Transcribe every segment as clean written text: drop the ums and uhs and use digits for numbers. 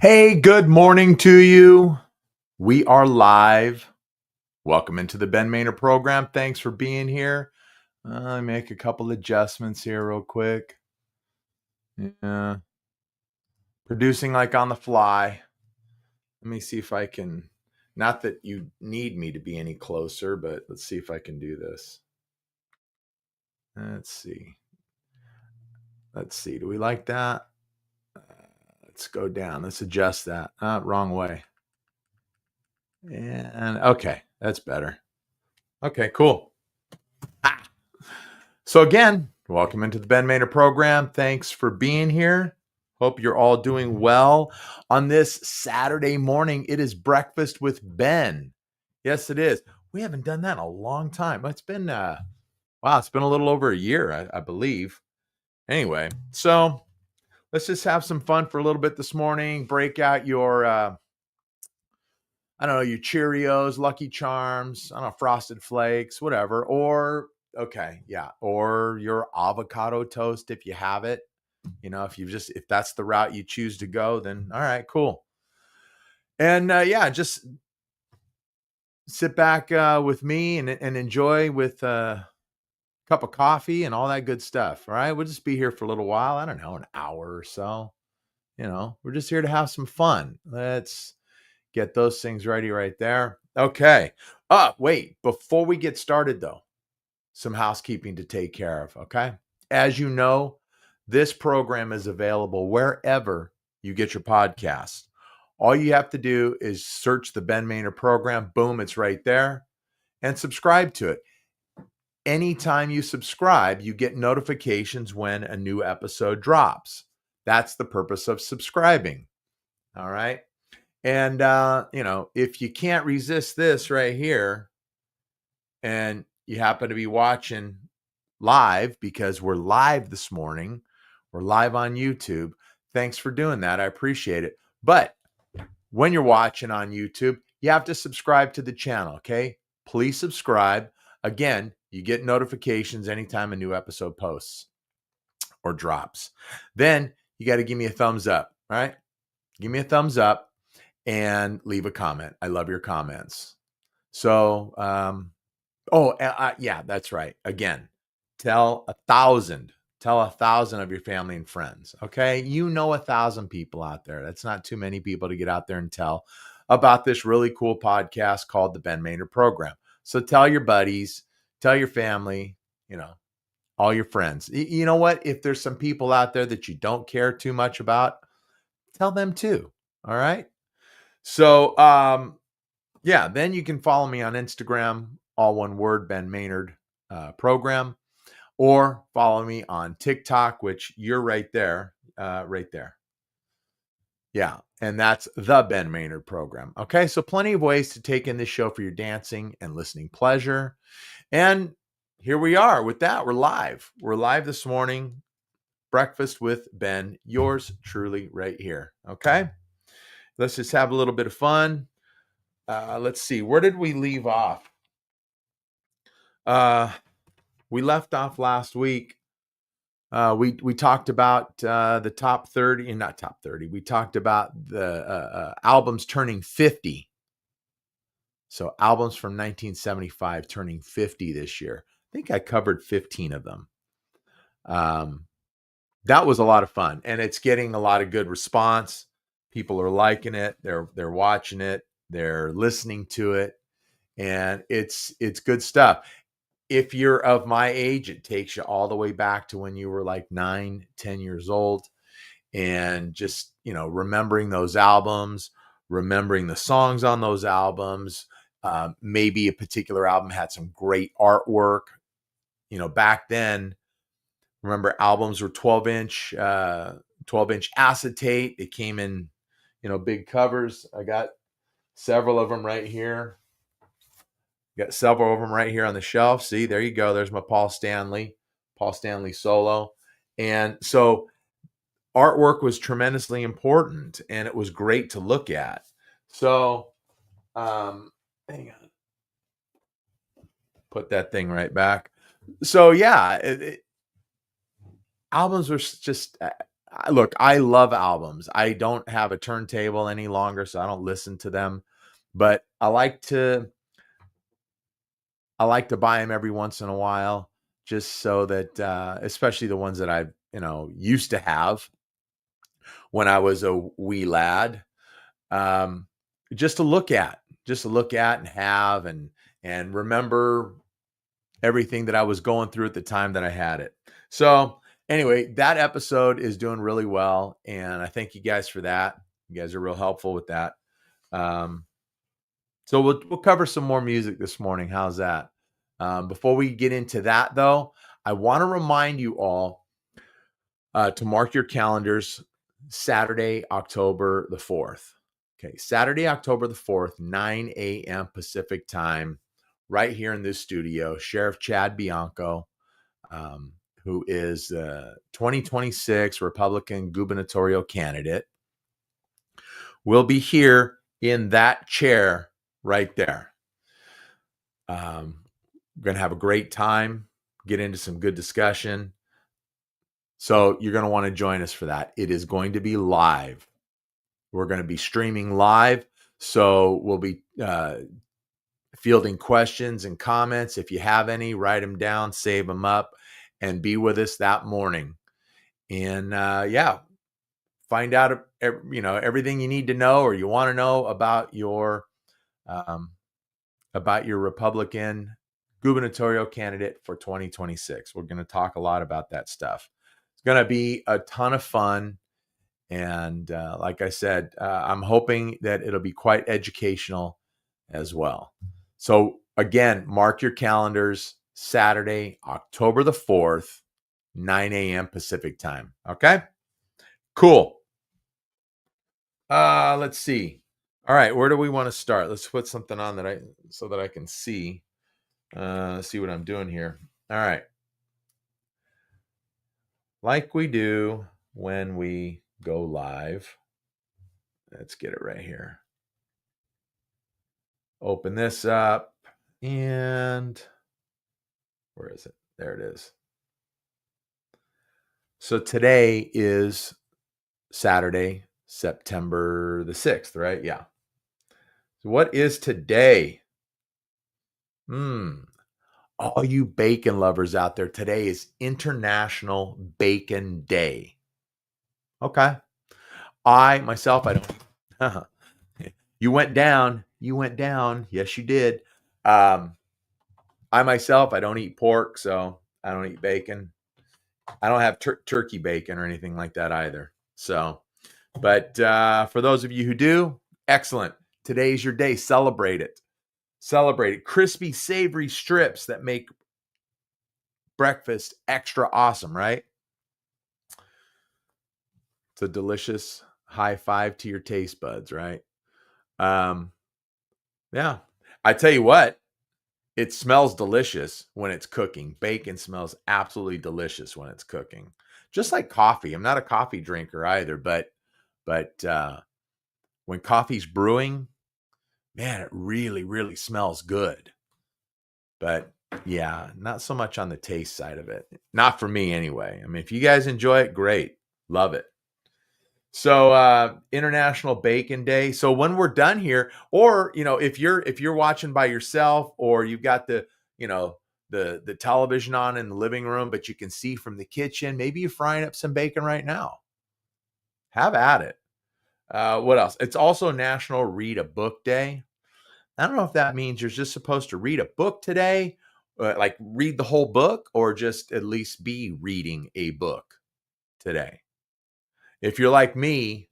Hey, good morning to you. We are live. Welcome into the Ben Maynard program. Thanks for being here. Let me make a couple adjustments here real quick. Yeah, producing like on the fly. Let me see if I can, not that you need me to be any closer, but let's see if I can do this. Let's see. Do we like that? Let's go down. Let's adjust that. Wrong way. And okay, that's better. Okay, cool. So again, welcome into the Ben Maynard program. Thanks for being here. Hope you're all doing well. On this Saturday morning, it is Breakfast with Ben. Yes, it is. We haven't done that in a long time. It's been it's been a little over a year, I believe. Anyway, so let's just have some fun for a little bit this morning. Break out your I don't know, your Cheerios, Lucky Charms, I don't know, Frosted Flakes, whatever. Or, okay, yeah, or your avocado toast if you have it. You know, if that's the route you choose to go, then all right, cool. And just sit back with me and enjoy with a cup of coffee and all that good stuff. All right, we'll just be here for a little while. I don't know, an hour or so. You know, we're just here to have some fun. Let's get those things ready right there. Okay. Wait, before we get started though, some housekeeping to take care of. Okay. As you know, this program is available wherever you get your podcasts. All you have to do is search the Ben Maynard program. Boom, it's right there. And subscribe to it. Anytime you subscribe, you get notifications when a new episode drops. That's the purpose of subscribing. All right. And, if you can't resist this right here and you happen to be watching live because we're live this morning, we're live on YouTube. Thanks for doing that. I appreciate it. But when you're watching on YouTube, you have to subscribe to the channel. Okay. Please subscribe. Again, you get notifications anytime a new episode posts or drops. Then you got to give me a thumbs up. All right. Give me a thumbs up and leave a comment. I love your comments. So, yeah, that's right. Again, tell 1,000 of your family and friends. Okay. 1,000 people out there. That's not too many people to get out there and tell about this really cool podcast called the Ben Maynard Program. So tell your buddies, tell your family, all your friends. You know what? If there's some people out there that you don't care too much about, tell them too. All right. So, then you can follow me on Instagram, all one word, Ben Maynard program, or follow me on TikTok, which you're right there, right there. Yeah. And that's the Ben Maynard program. Okay. So plenty of ways to take in this show for your dancing and listening pleasure. And here we are with that. We're live. We're live this morning. Breakfast with Ben, yours truly right here. Okay. Let's just have a little bit of fun. Let's see. Where did we leave off? We left off last week. We talked about the top 30, and not top 30. We talked about the albums turning 50. So albums from 1975 turning 50 this year. I think I covered 15 of them. That was a lot of fun, and it's getting a lot of good response. People are liking it. They're watching it. They're listening to it, and it's good stuff. If you're of my age, it takes you all the way back to when you were like 9, 10 years old, and just, remembering those albums, remembering the songs on those albums. Maybe a particular album had some great artwork. Back then, remember albums were 12-inch acetate. It came in, big covers. I got several of them right here. Got several of them right here on the shelf. See, there you go. There's my Paul Stanley solo. And so artwork was tremendously important, and it was great to look at. So, hang on. Put that thing right back. So, yeah, albums were just Look, I love albums. I don't have a turntable any longer, so I don't listen to them. But I like to buy them every once in a while, just so that, especially the ones that I, used to have when I was a wee lad, um, just to look at and have and remember everything that I was going through at the time that I had it. So anyway, that episode is doing really well, and I thank you guys for that. You guys are real helpful with that. Um, so we'll cover some more music this morning. How's that? Before we get into that, though, I want to remind you all to mark your calendars. Saturday, October the 4th. Okay, Saturday, October the 4th, 9 a.m. Pacific time, right here in this studio. Sheriff Chad Bianco, who is the 2026 Republican gubernatorial candidate, will be here in that chair right there. We're going to have a great time, get into some good discussion. So you're going to want to join us for that. It is going to be live. We're going to be streaming live. So we'll be fielding questions and comments. If you have any, write them down, save them up, and be with us that morning. And find out everything you need to know or you want to know about your Republican gubernatorial candidate for 2026. We're going to talk a lot about that stuff. It's going to be a ton of fun. And like I said, I'm hoping that it'll be quite educational as well. So again, mark your calendars, Saturday, October the 4th, 9 a.m. Pacific time. Okay? Cool. Let's see. All right, where do we want to start? Let's put something on so that I can see what I'm doing here. All right. Like we do when we go live. Let's get it right here. Open this up, and where is it? There it is. So today is Saturday, September the 6th, right? Yeah. So what is today? All you bacon lovers out there, today is International Bacon Day. Okay. I don't. You went down. Yes, you did. I myself, I don't eat pork, so I don't eat bacon. I don't have turkey bacon or anything like that either. So, but for those of you who do, excellent. Today's your day. Celebrate it. Celebrate it. Crispy, savory strips that make breakfast extra awesome, right? It's a delicious high five to your taste buds, right? Yeah. I tell you what, it smells delicious when it's cooking. Bacon smells absolutely delicious when it's cooking. Just like coffee. I'm not a coffee drinker either, but when coffee's brewing, man, it really, really smells good. But yeah, not so much on the taste side of it. Not for me anyway. I mean, if you guys enjoy it, great. Love it. So International Bacon Day. So when we're done here, or if you're watching by yourself, or you've got the the television on in the living room, but you can see from the kitchen, maybe you're frying up some bacon right now. Have at it. What else? It's also National Read a Book Day. I don't know if that means you're just supposed to read a book today, like read the whole book, or just at least be reading a book today. If you're like me,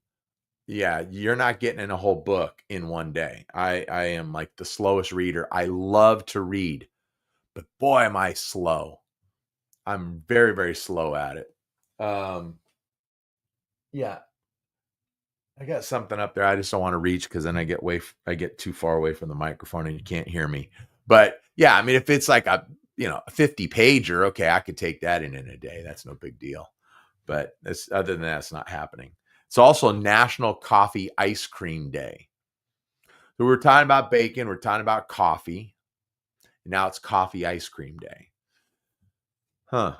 yeah, you're not getting in a whole book in one day. I am like the slowest reader. I love to read, but boy, am I slow. I'm very, very slow at it. Yeah, I got something up there. I just don't want to reach because then I get too far away from the microphone and you can't hear me. But yeah, I mean, if it's like a 50 pager, okay, I could take that in a day. That's no big deal. But other than that, it's not happening. It's also National Coffee Ice Cream Day. So we're talking about bacon. We're talking about coffee. Now it's Coffee Ice Cream Day. Huh.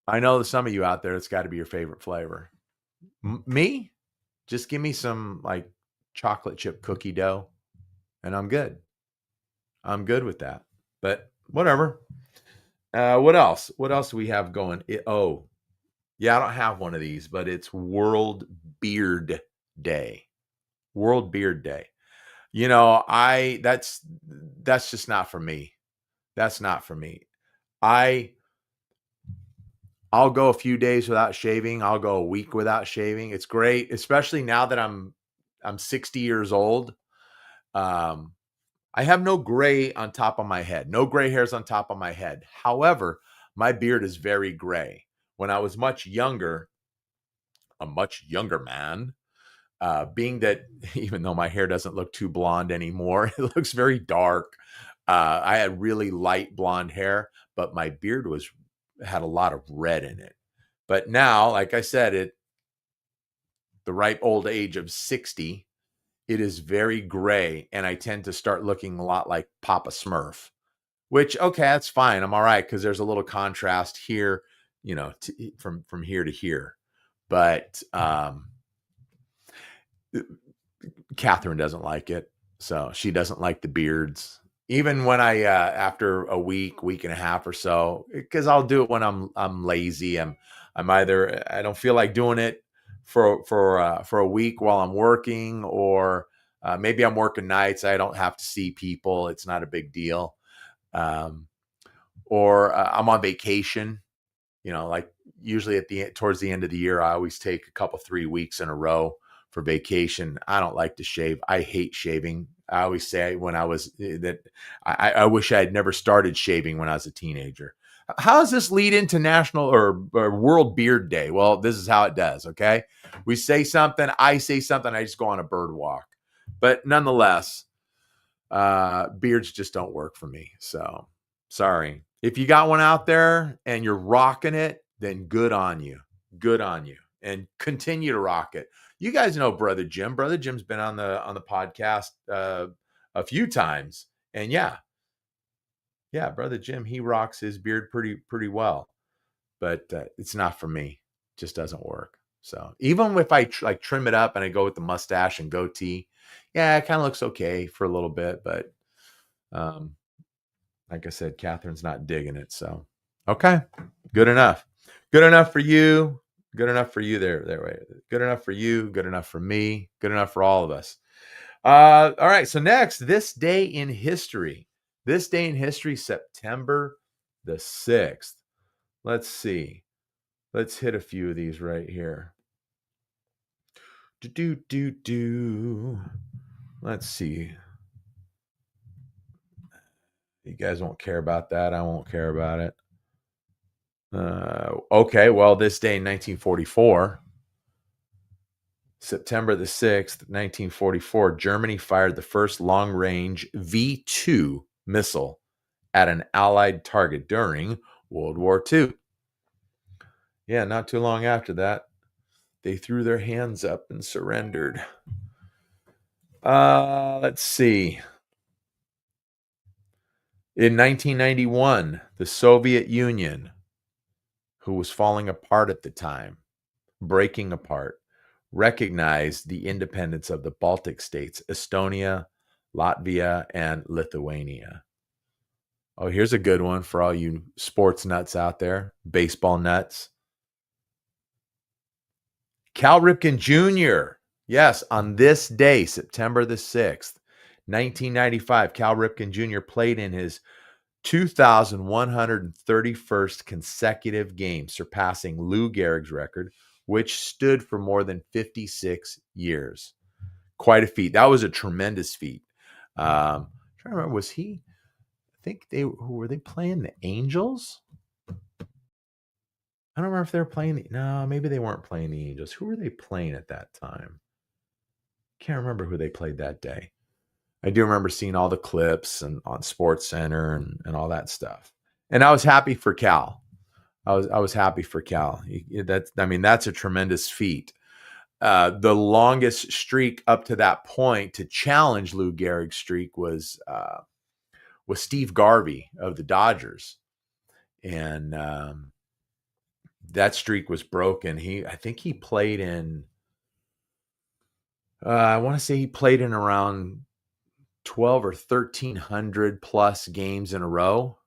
I know some of you out there, it's got to be your favorite flavor. Me, just give me some like chocolate chip cookie dough, and I'm good. I'm good with that. But whatever. What else? What else do we have going? Oh, yeah, I don't have one of these, but it's World Beard Day. World Beard Day. You know, that's just not for me. That's not for me. I I'll go a few days without shaving. I'll go a week without shaving. It's great, especially now that I'm 60 years old. Um, I have no gray on top of my head, no gray hairs on top of my head. However, my beard is very gray. When I was much younger, a much younger man, being that even though my hair doesn't look too blonde anymore, it looks very dark. I had really light blonde hair, but my beard had a lot of red in it. But now, like I said, at the ripe old age of 60, it is very gray, and I tend to start looking a lot like Papa Smurf. Which, okay, that's fine. I'm all right because there's a little contrast here, from here to here. But Catherine doesn't like it, so she doesn't like the beards. Even when I after a week and a half or so, because I'll do it when I'm lazy. I'm either I don't feel like doing it for a week while I'm working, or maybe I'm working nights. I don't have to see people. It's not a big deal. Um, or I'm on vacation. Like usually towards the end of the year, I always take a couple 3 weeks in a row for vacation. I don't like to shave. I hate shaving. I always say when I was that I wish I had never started shaving when I was a teenager. How does this lead into National or World Beard Day? Well, this is how it does. Okay, we say something, I say something, I just go on a bird walk. But nonetheless, beards just don't work for me. So sorry. If you got one out there and you're rocking it, then good on you. Good on you. And continue to rock it. You guys know Brother Jim. Brother Jim's been on the podcast a few times. And yeah, Brother Jim, he rocks his beard pretty well. But it's not for me. It just doesn't work. So even if I trim it up and I go with the mustache and goatee, yeah, it kind of looks okay for a little bit, but like I said, Catherine's not digging it. So, okay, good enough. Good enough for you. Good enough for you there. Good enough for you. Good enough for me. Good enough for all of us. All right. So next, this day in history. This day in history, September the 6th. Let's see. Let's hit a few of these right here. Let's see. You guys won't care about that. I won't care about it. Okay, well, this day in 1944, September the 6th, 1944, Germany fired the first long-range V-2 missile at an Allied target during World War II. Yeah, not too long after that, they threw their hands up and surrendered. Let's see. In 1991, the Soviet Union, who was falling apart at the time, breaking apart, recognized the independence of the Baltic states, Estonia, Latvia, and Lithuania. Oh, here's a good one for all you sports nuts out there, baseball nuts. Cal Ripken Jr. Yes, on this day, September the 6th, 1995, Cal Ripken Jr. played in his 2,131st consecutive game, surpassing Lou Gehrig's record, which stood for more than 56 years. Quite a feat. That was a tremendous feat. I'm trying to remember, was he? I think were they playing the Angels? I don't remember if they were playing no, maybe they weren't playing the Angels. Who were they playing at that time? Can't remember who they played that day. I do remember seeing all the clips and on Sports Center and all that stuff. And I was happy for Cal. I was happy for Cal. That's a tremendous feat. The longest streak up to that point to challenge Lou Gehrig's streak was Steve Garvey of the Dodgers, and that streak was broken. I think he played in, I want to say he played in around 12 or 1300 plus games in a row.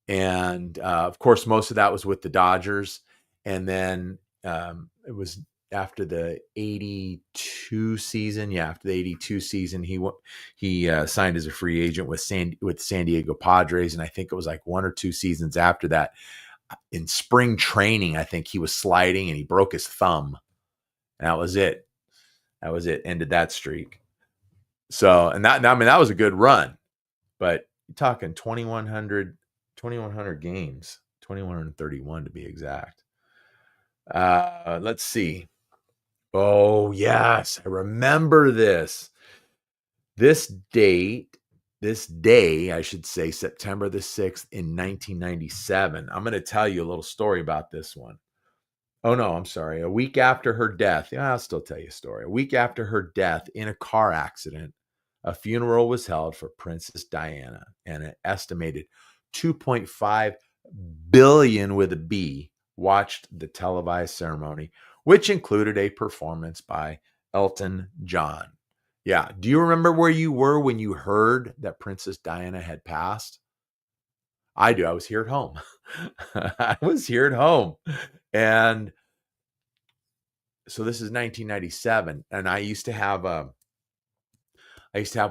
And of course, most of that was with the Dodgers. And then it was after the 82 season. Yeah, after the 82 season, he signed as a free agent with San Diego Padres. And I think it was like 1 or 2 seasons after that, in spring training, I think he was sliding and he broke his thumb. And that was it. That was it. Ended that streak. So, and that, I mean, that was a good run. But you're talking 2,100 games, 2,131 to be exact. Let's see. Oh, yes. I remember this. This day, I should say, September the 6th in 1997. I'm going to tell you a little story about this one. Oh, no, I'm sorry. A week after her death, yeah, I'll still tell you a story. A week after her death in a car accident, a funeral was held for Princess Diana, and an estimated 2.5 billion with a B watched the televised ceremony, which included a performance by Elton John. Yeah. Do you remember where you were when you heard that Princess Diana had passed? I do. I was here at home. I was here at home. And so this is 1997. And I used to have a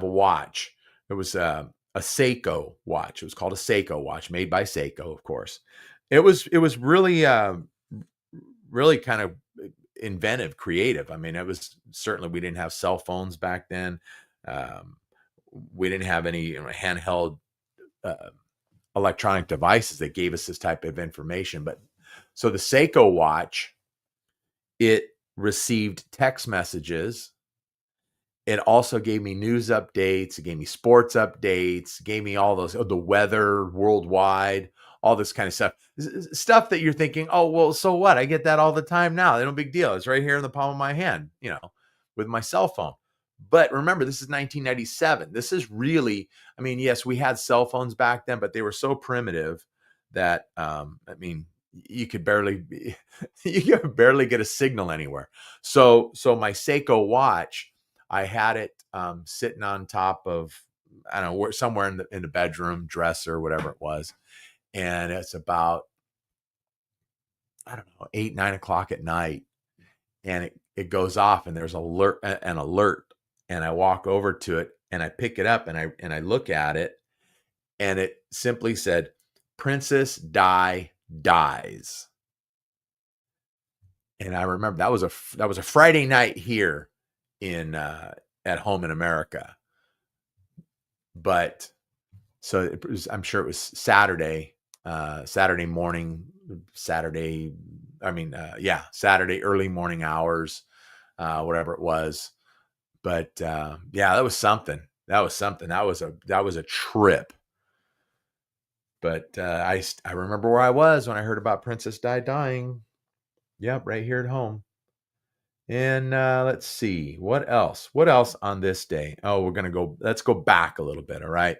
watch. It was a Seiko watch. It was called a Seiko watch, made by Seiko, of course. It was really really kind of inventive, creative. I mean, it was certainly, we didn't have cell phones back then. We didn't have any handheld electronic devices that gave us this type of information. But so the Seiko watch, it received text messages. It also gave me news updates. It gave me sports updates. It gave me all those, the weather worldwide, all this kind of stuff. Stuff that you're thinking, oh, well, so what? I get that all the time now. No big deal. It's right here in the palm of my hand, with my cell phone. But remember, this is 1997. This is really, I mean, yes, we had cell phones back then, but they were so primitive that, you could barely get a signal anywhere. So my Seiko watch, I had it sitting on top of, I don't know, somewhere in the bedroom dresser, whatever it was. And it's about, I don't know, 8, 9 o'clock at night. And it goes off, and there's an alert. And I walk over to it and I pick it up and I look at it, and it simply said, Princess Di dies. And I remember that was a Friday night here at home in America. But so I'm sure it was Saturday morning, Saturday early morning hours, whatever it was. But yeah, that was something. That was a trip. But I remember where I was when I heard about Princess Di dying. Yep, right here at home. And let's see, what else on this day? Oh, let's go back a little bit. All right.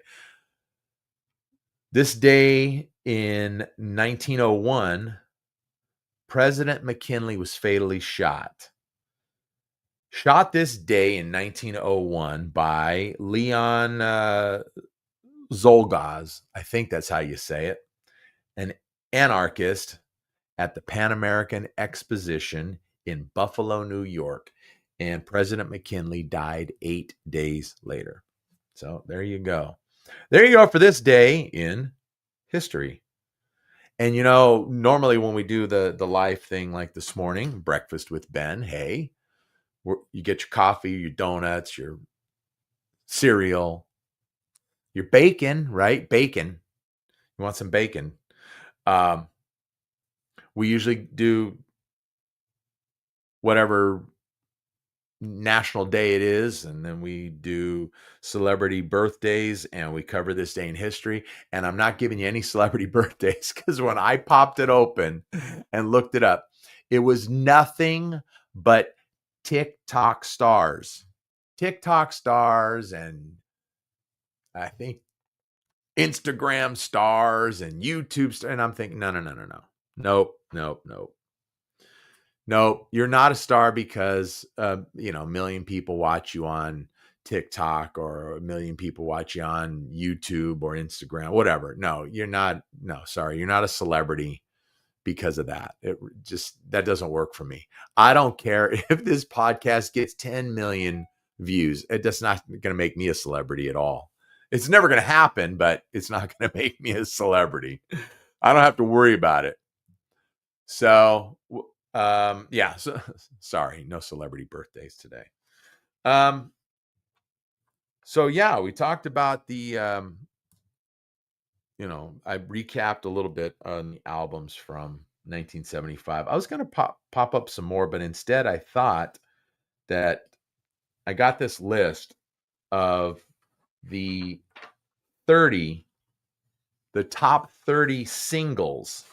This day in 1901, President McKinley was fatally shot. Shot this day in 1901 by Leon Zolgaz. I think that's how you say it. An anarchist at the Pan American Exposition in Buffalo, New York. And President McKinley died 8 days later. So there you go. There you go for this day in history. And normally when we do the live thing like this morning, Breakfast with Ben, hey, you get your coffee, your donuts, your cereal, your bacon, right? Bacon. You want some bacon. We usually do whatever national day it is, and then we do celebrity birthdays, and we cover this day in history. And I'm not giving you any celebrity birthdays, because when I popped it open and looked it up, it was nothing but TikTok stars, and I think Instagram stars and YouTube stars. And I'm thinking, no. Nope. No, you're not a star because, a million people watch you on TikTok or a million people watch you on YouTube or Instagram, whatever. No, you're not. No, sorry. You're not a celebrity because of that. That doesn't work for me. I don't care if this podcast gets 10 million views. That's not going to make me a celebrity at all. It's never going to happen, but it's not going to make me a celebrity. I don't have to worry about it. So, yeah. So, sorry, no celebrity birthdays today. So yeah, we talked about the, I recapped a little bit on the albums from 1975. I was going to pop up some more, but instead I thought that I got this list of the 30, the top 30 singles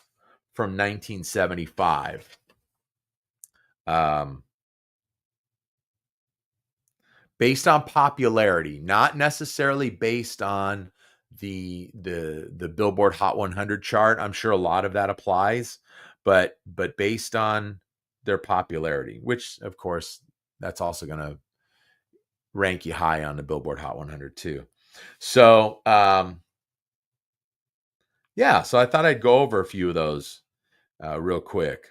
from 1975. Based on popularity, not necessarily based on the Billboard Hot 100 chart. I'm sure a lot of that applies, but based on their popularity, which of course that's also going to rank you high on the Billboard Hot 100 too. So, yeah, so I thought I'd go over a few of those real quick,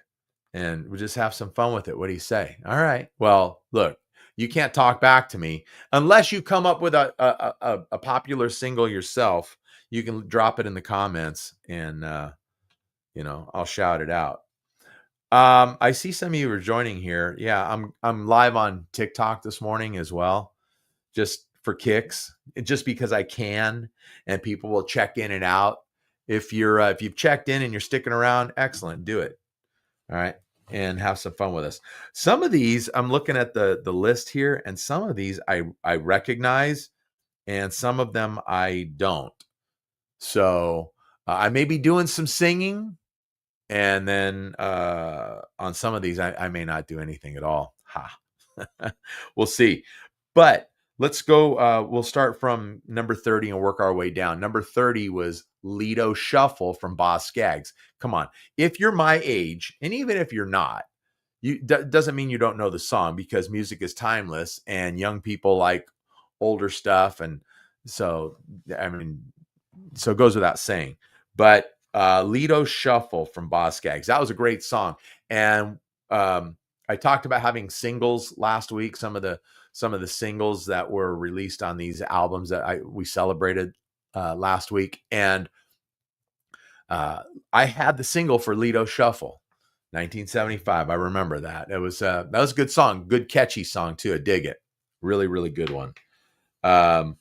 and we'll just have some fun with it. What do you say? All right. Well, look, you can't talk back to me unless you come up with a popular single yourself. You can drop it in the comments, and I'll shout it out. I see some of you are joining here. Yeah, I'm live on TikTok this morning as well, just for kicks, just because I can, and people will check in and out. If you've checked in and you're sticking around, excellent, do it. All right, and have some fun with us. Some of these, I'm looking at the list here, and some of these I recognize, and some of them I don't. So I may be doing some singing, and then on some of these I may not do anything at all. Ha. We'll see. But let's go. We'll start from number 30 and work our way down. Number 30 was Lido Shuffle from Boz Scaggs. Come on. If you're my age, and even if you're not, doesn't mean you don't know the song, because music is timeless and young people like older stuff. And so, so it goes without saying. But Lido Shuffle from Boz Scaggs, that was a great song. And I talked about having singles last week, some of the singles that were released on these albums that we celebrated last week. And I had the single for Lido Shuffle, 1975. I remember that. It was that was a good song, good catchy song too. I dig it. Really, really good one. And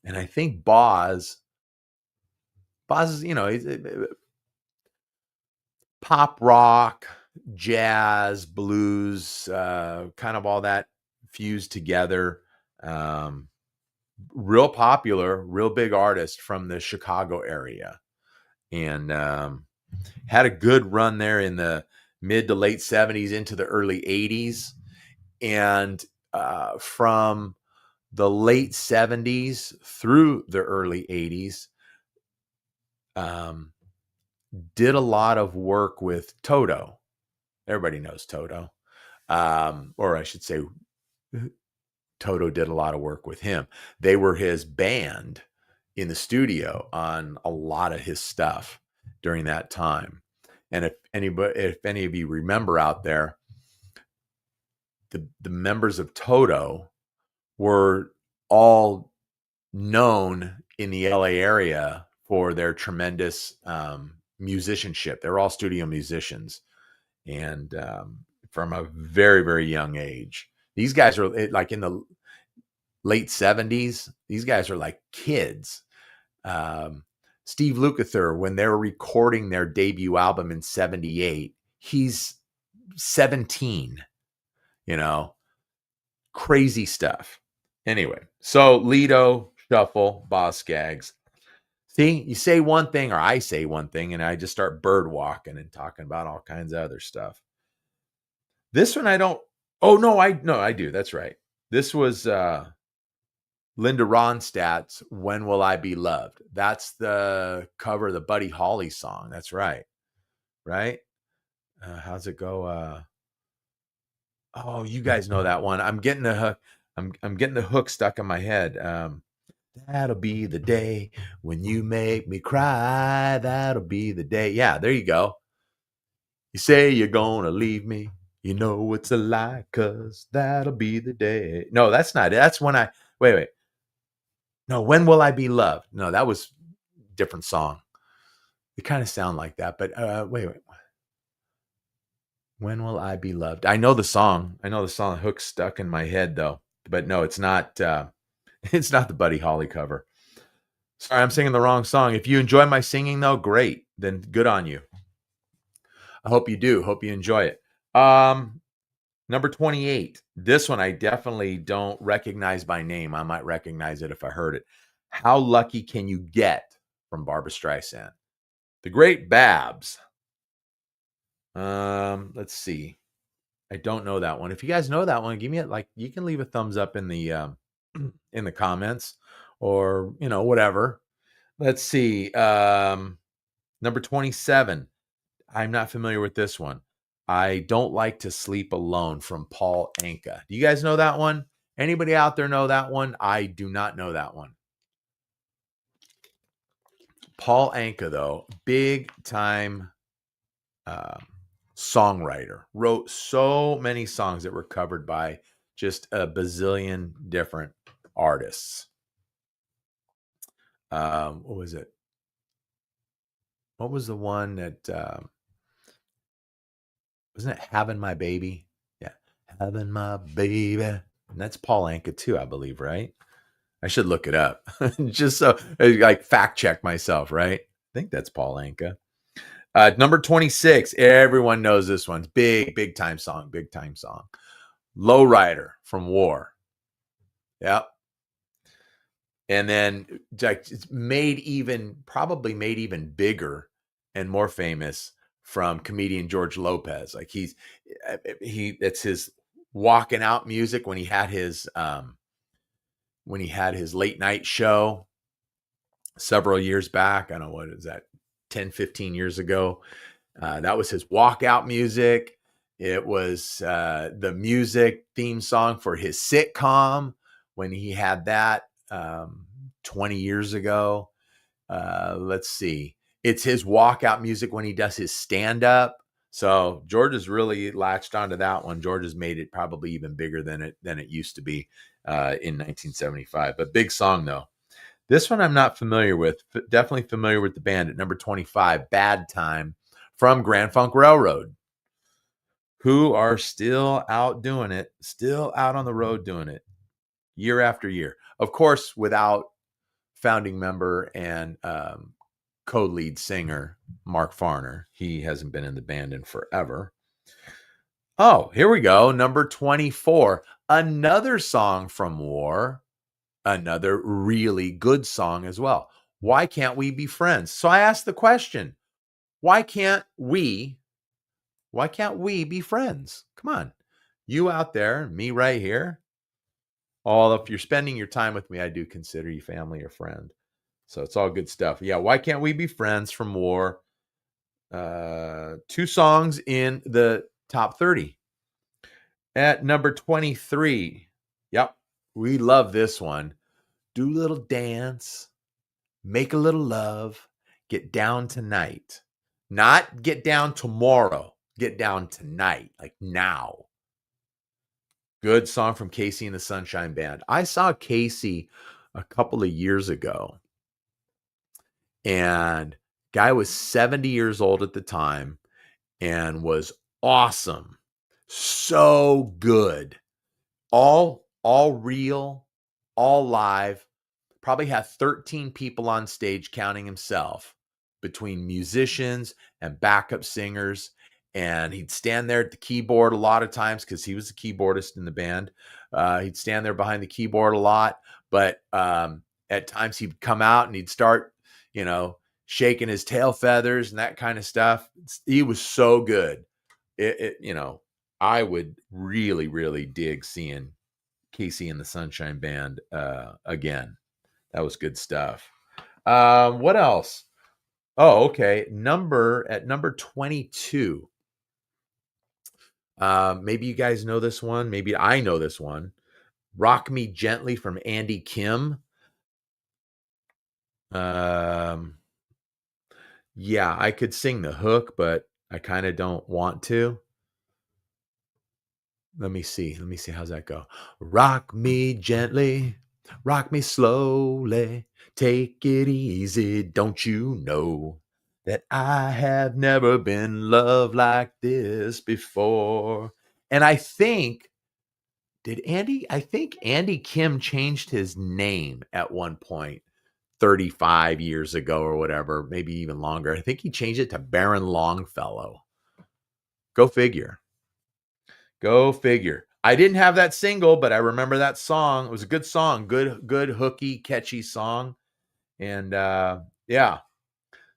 I think Boz is, pop rock, jazz, blues, kind of all that fused together. Real popular, real big artist from the Chicago area, and had a good run there in the mid to late 70s into the early 80s. And from the late 70s through the early 80s, did a lot of work with Toto. Everybody knows Toto. Or I should say, Toto did a lot of work with him. They were his band in the studio on a lot of his stuff during that time. And if any of you remember out there, the members of Toto were all known in the LA area for their tremendous musicianship. They're all studio musicians, and from a very, very young age. These guys are like in the late 70s. These guys are like kids. Steve Lukather, when they were recording their debut album in 78, he's 17, crazy stuff. Anyway, so Lido Shuffle, Boz Scaggs. See, you say one thing, or I say one thing, and I just start bird walking and talking about all kinds of other stuff. This one I don't. Oh no, I do. That's right. This was Linda Ronstadt's "When Will I Be Loved." That's the cover of the Buddy Holly song. That's right. Right? How's it go? Oh, you guys know that one. I'm getting the hook. I'm getting the hook stuck in my head. That'll be the day when you make me cry. That'll be the day. Yeah, there you go. You say you're gonna leave me. You know it's a lie, 'cause that'll be the day. No, that's not it. That's when I wait. No, when will I be loved? No, that was different song. They kind of sound like that, but wait. When will I be loved? I know the song. I know the song. Hook stuck in my head though, but no, it's not. It's not the Buddy Holly cover. Sorry, I'm singing the wrong song. If you enjoy my singing though, great. Then good on you. I hope you do. Hope you enjoy it. Number 28. This one I definitely don't recognize by name. I might recognize it if I heard it. How Lucky Can You Get from Barbra Streisand? The Great Babs. Let's see. I don't know that one. If you guys know that one, give me it. Like, you can leave a thumbs up in the in the comments, or whatever. Let's see. Number 27. I'm not familiar with this one. I Don't Like to Sleep Alone from Paul Anka. Do you guys know that one? Anybody out there know that one? I do not know that one. Paul Anka, though, big time songwriter, wrote so many songs that were covered by just a bazillion different artists. What was it? What was the one that wasn't it Having My Baby? Yeah, Having My Baby. And that's Paul Anka too, I believe, right? I should look it up just so like fact check myself, right? I think that's Paul Anka. Number 26. Everyone knows this one's big time song. Big time song. Lowrider from War. Yep. And then it's probably made even bigger and more famous from comedian George Lopez. Like it's his walking out music when he had his late night show several years back. I don't know, what is that, 10, 15 years ago. That was his walkout music. It was the music theme song for his sitcom when he had that 20 years ago. Let's see. It's his walkout music when he does his stand-up. So George has really latched onto that one. George has made it probably even bigger than it used to be in 1975. But big song though. This one I'm not familiar with. Definitely familiar with the band at number 25, Bad Time from Grand Funk Railroad, who are still out doing it, still out on the road doing it year after year. Of course, without founding member and co-lead singer Mark Farner. He hasn't been in the band in forever. Oh, here we go. Number 24. Another song from War. Another really good song as well. Why Can't We Be Friends? So I asked the question, why can't we be friends? Come on. You out there, me right here. If you're spending your time with me, I do consider you family or friend. So it's all good stuff. Yeah, Why Can't We Be Friends from War. 2 songs in the top 30. At number 23. Yep, we love this one. Do a little dance, make a little love, get down tonight. Not get down tomorrow, get down tonight, like now. Good song from Casey and the Sunshine Band. I saw Casey a couple of years ago, and guy was 70 years old at the time and was awesome. So good. All real, all live. Probably had 13 people on stage counting himself, between musicians and backup singers. And he'd stand there at the keyboard a lot of times because he was the keyboardist in the band. He'd stand there behind the keyboard a lot, but at times he'd come out and he'd start, shaking his tail feathers and that kind of stuff. He was so good. I would really, really dig seeing Casey and the Sunshine Band again. That was good stuff. What else? Oh, okay. At number 22. Maybe you guys know this one. Maybe I know this one. Rock Me Gently from Andy Kim. Yeah, I could sing the hook, but I kind of don't want to. Let me see. How's that go? Rock me gently, rock me slowly, take it easy. Don't you know that I have never been loved like this before? And I think, I think Andy Kim changed his name at one point 35 years ago or whatever, maybe even longer. I think he changed it to Baron Longfellow. Go figure. Go figure. I didn't have that single, but I remember that song. It was a good song, good hooky, catchy song. And yeah.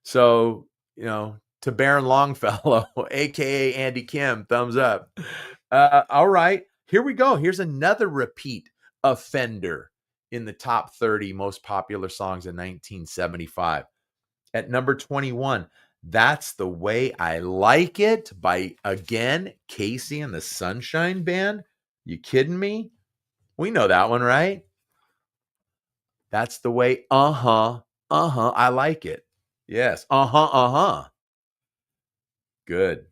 So, to Baron Longfellow, aka Andy Kim, thumbs up. All right. Here we go. Here's another repeat offender in the top 30 most popular songs in 1975. At number 21, That's the Way I Like It by, again, Casey and the Sunshine Band. You kidding me? We know that one, right? That's the way, I like it. Yes, Good.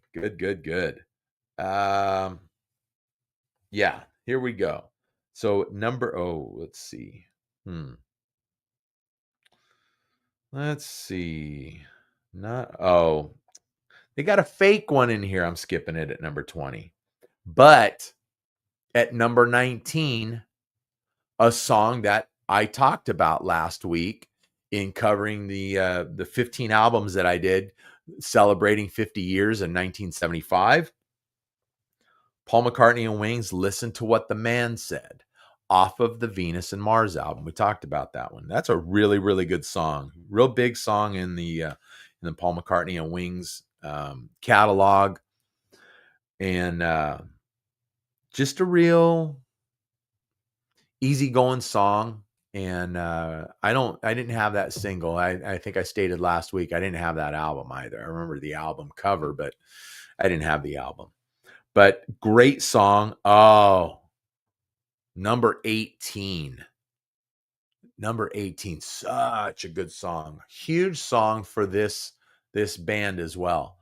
Yeah, here we go. So let's see. Let's see. They got a fake one in here. I'm skipping it at number 20. But at number 19, a song that I talked about last week in covering the 15 albums that I did celebrating 50 years in 1975. Paul McCartney and Wings, Listen to What the Man Said, off of the Venus and Mars album. We talked about that one. That's a really, really good song. Real big song in the Paul McCartney and Wings catalog. And just a real easygoing song. And I didn't have that single. I think I stated last week I didn't have that album either. I remember the album cover, but I didn't have the album. But great song. Oh, number 18. Number 18, such a good song. Huge song for this band as well.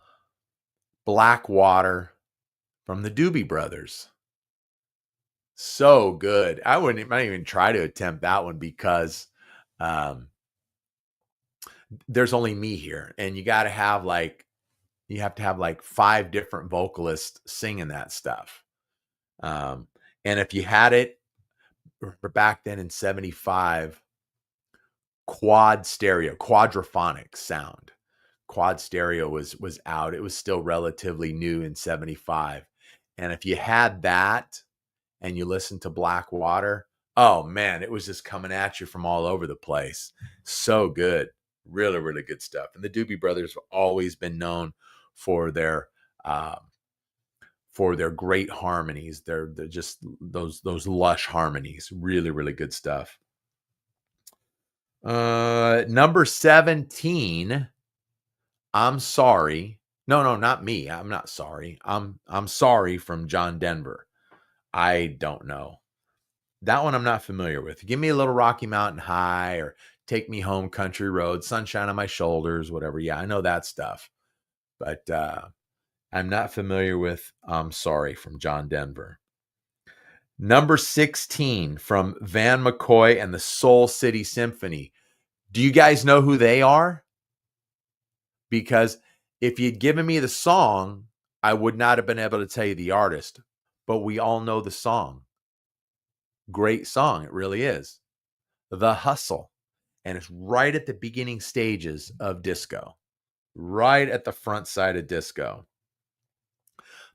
Blackwater from the Doobie Brothers. So good. I might even try to attempt that one because there's only me here, and you have to have like 5 different vocalists singing that stuff. And if you had it back then in 75, quadraphonic sound. Quad stereo was out. It was still relatively new in 75. And if you had that and you listened to Blackwater, oh man, it was just coming at you from all over the place. So good. Really, really good stuff. And the Doobie Brothers have always been known for their great harmonies. They're just those lush harmonies. Really, really good stuff. Number 17, I'm Sorry. No, not me. I'm not sorry. I'm Sorry from John Denver. I don't know. That one I'm not familiar with. Give me a little Rocky Mountain High or Take Me Home Country Road, Sunshine on My Shoulders, whatever. Yeah, I know that stuff. But I'm not familiar with I'm Sorry from John Denver. Number 16 from Van McCoy and the Soul City Symphony. Do you guys know who they are? Because if you'd given me the song, I would not have been able to tell you the artist. But we all know the song. Great song. It really is. The Hustle. And it's right at the beginning stages of disco. Right at the front side of disco.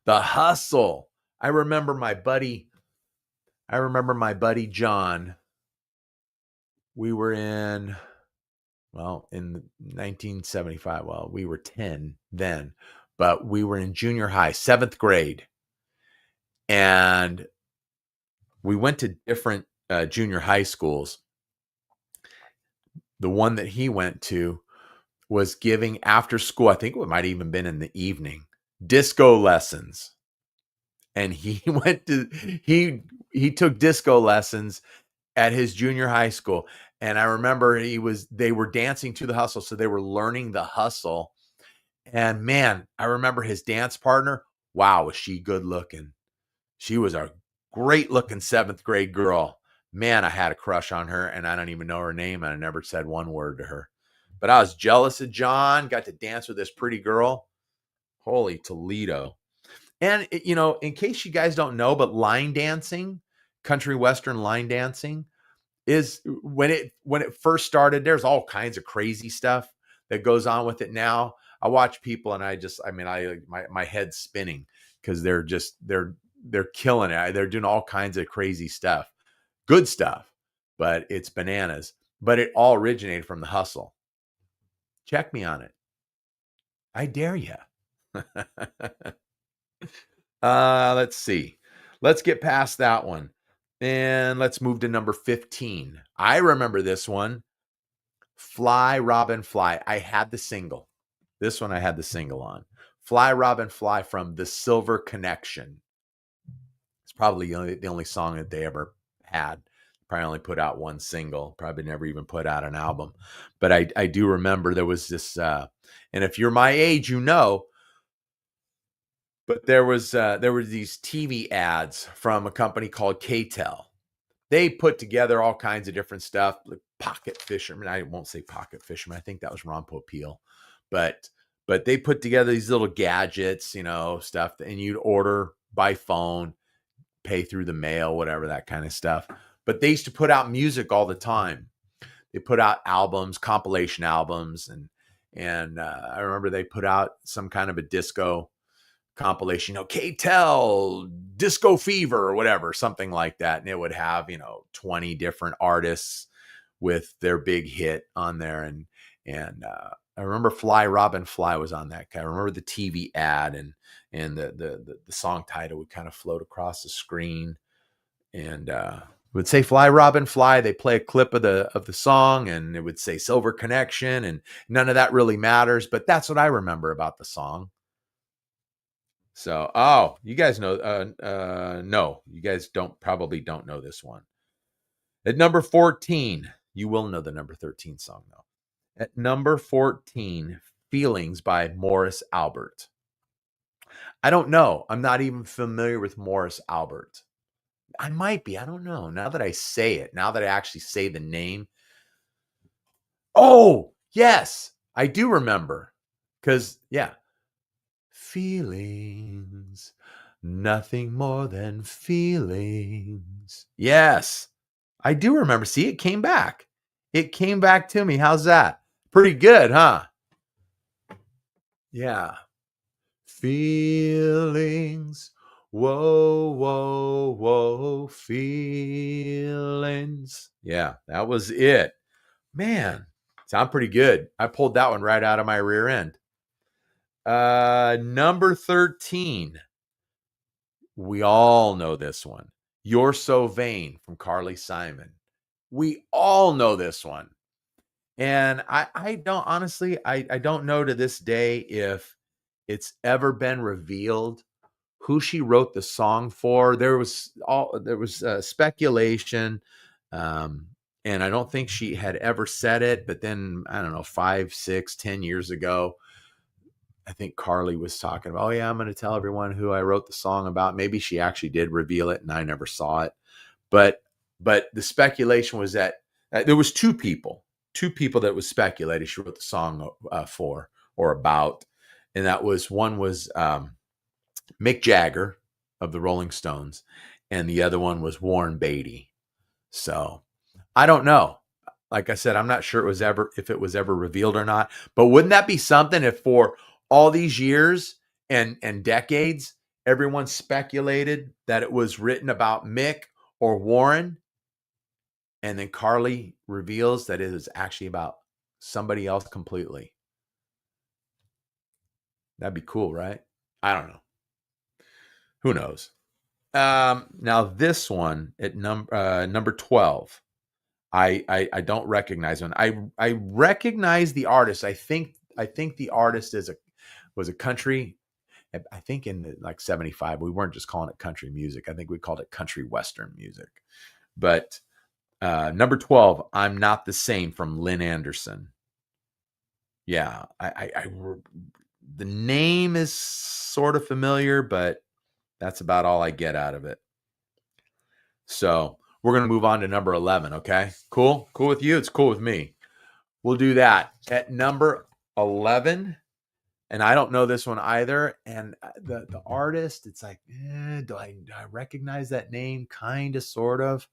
The Hustle. I remember my buddy John. We were in 1975. Well, we were 10 then, but we were in junior high, 7th grade. And we went to different junior high schools. The one that he went to was giving after school, I think it might have even been in the evening, disco lessons. and he went to he took disco lessons at his junior high school. And I remember they were dancing to the hustle. So they were learning the hustle. And man, I remember his dance partner. Wow, was she good looking? She was a great looking 7th grade girl. Man, I had a crush on her, and I don't even know her name, and I never said one word to her. But I was jealous of John, got to dance with this pretty girl. Holy Toledo. And, in case you guys don't know, but line dancing, country western line dancing, is when it first started, there's all kinds of crazy stuff that goes on with it now. I watch people and my head's spinning because they're killing it. They're doing all kinds of crazy stuff, good stuff, but it's bananas. But it all originated from the hustle. Check me on it. I dare you. Let's see. Let's get past that one. And let's move to number 15. I remember this one. Fly, Robin, Fly. I had the single. This one I had the single on. Fly, Robin, Fly from The Silver Connection. It's probably the only song that they ever had. Probably only put out one single. Probably never even put out an album. But I do remember there was this, and if you're my age, you know, but there were these TV ads from a company called K-Tel. They put together all kinds of different stuff, like Pocket Fisherman. I won't say Pocket Fisherman. I think that was Ron Popeil. But they put together these little gadgets, stuff, and you'd order by phone, pay through the mail, whatever, that kind of stuff. But they used to put out music all the time. They put out albums, compilation albums, and I remember they put out some kind of a disco compilation, K-Tel Disco Fever or whatever, something like that. And it would have, 20 different artists with their big hit on there. And I remember Fly, Robin, Fly was on that. I remember the TV ad and the song title would kind of float across the screen and it would say Fly, Robin, Fly. They play a clip of the song and it would say Silver Connection, and none of that really matters, but that's what I remember about the song. So, you guys know, no, you guys probably don't know this one. At number 14, you will know the number 13 song though. At number 14, Feelings by Morris Albert. I don't know. I'm not even familiar with Morris Albert. I might be. I don't know. Now that I say it, now that I actually say the name. Oh, yes, I do remember. Because, yeah. Feelings, nothing more than feelings. Yes, I do remember. See, it came back. It came back to me. How's that? Pretty good, huh? Yeah. Feelings. Whoa, whoa, whoa. Feelings. Yeah, that was it. Man, sound pretty good. I pulled that one right out of my rear end. Number 13. We all know this one. You're So Vain from Carly Simon. We all know this one. And I don't honestly, I don't know to this day if it's ever been revealed who she wrote the song for. There was speculation. And I don't think she had ever said it, but then I don't know, 5, 6, 10 years ago, I think Carly was talking about, oh yeah, I'm going to tell everyone who I wrote the song about. Maybe she actually did reveal it and I never saw it. But the speculation was that there was two people that was speculated she wrote the song for or about. And that was, one was Mick Jagger of the Rolling Stones. And the other one was Warren Beatty. So I don't know. Like I said, I'm not sure if it was ever revealed or not, but wouldn't that be something if for all these years and decades, everyone speculated that it was written about Mick or Warren, and then Carly reveals that it is actually about somebody else completely? That'd be cool, right? I don't know. Who knows? Now this one at number 12. I don't recognize one. I recognize the artist. I think the artist was a country I think in like 75, we weren't just calling it country music. I think we called it country western music. But number 12, I'm Not the Same from Lynn Anderson. Yeah, the name is sort of familiar, but that's about all I get out of it. So we're going to move on to number 11. Okay, cool with you? It's cool with me. We'll do that at number 11. And I don't know this one either. And the artist, it's like, do I recognize that name? Kind of, sort of.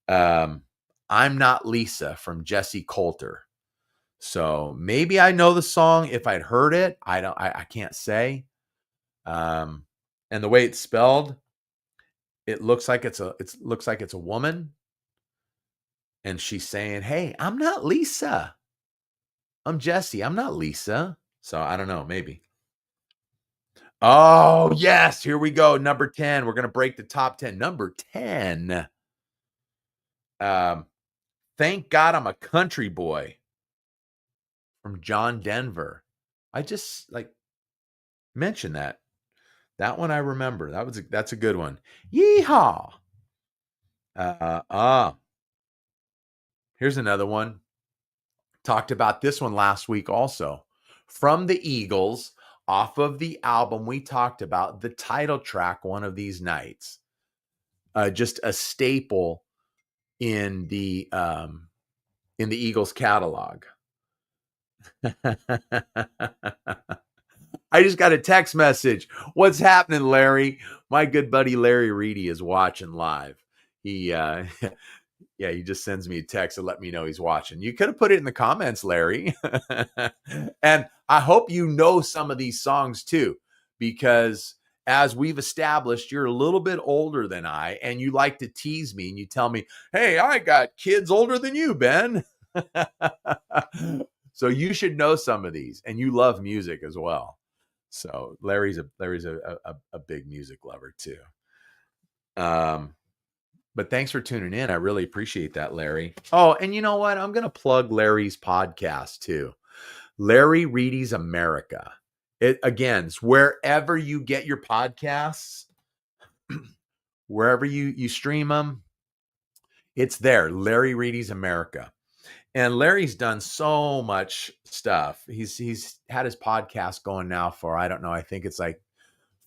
I'm Not Lisa from Jesse Coulter. So maybe I know the song if I'd heard it. I can't say. And the way it's spelled, it looks like it's a woman. And she's saying, "Hey, I'm not Lisa. I'm Jesse. I'm not Lisa." So I don't know, maybe. Oh, yes. Here we go. Number 10. We're going to break the top 10. Number 10. Thank God I'm a Country Boy from John Denver. I just mentioned that. That one I remember. That's a good one. Yeehaw. Here's another one. Talked about this one last week also. From the Eagles, off of the album we talked about, the title track, One of These Nights. Just a staple in the Eagles catalog. I just got a text message. What's happening, Larry? My good buddy Larry Reedy is watching live. He he just sends me a text to let me know he's watching. You could have put it in the comments, Larry. And I hope you know some of these songs too, because as we've established, you're a little bit older than I, and you like to tease me and you tell me, "Hey, I got kids older than you, Ben." So you should know some of these, and you love music as well. So Larry's a big music lover too. But thanks for tuning in. I really appreciate that, Larry. Oh, and you know what? I'm going to plug Larry's podcast too. Larry Reedy's America. It's wherever you get your podcasts, wherever you stream them, it's there. Larry Reedy's America. And Larry's done so much stuff. He's had his podcast going now for, I don't know, I think it's like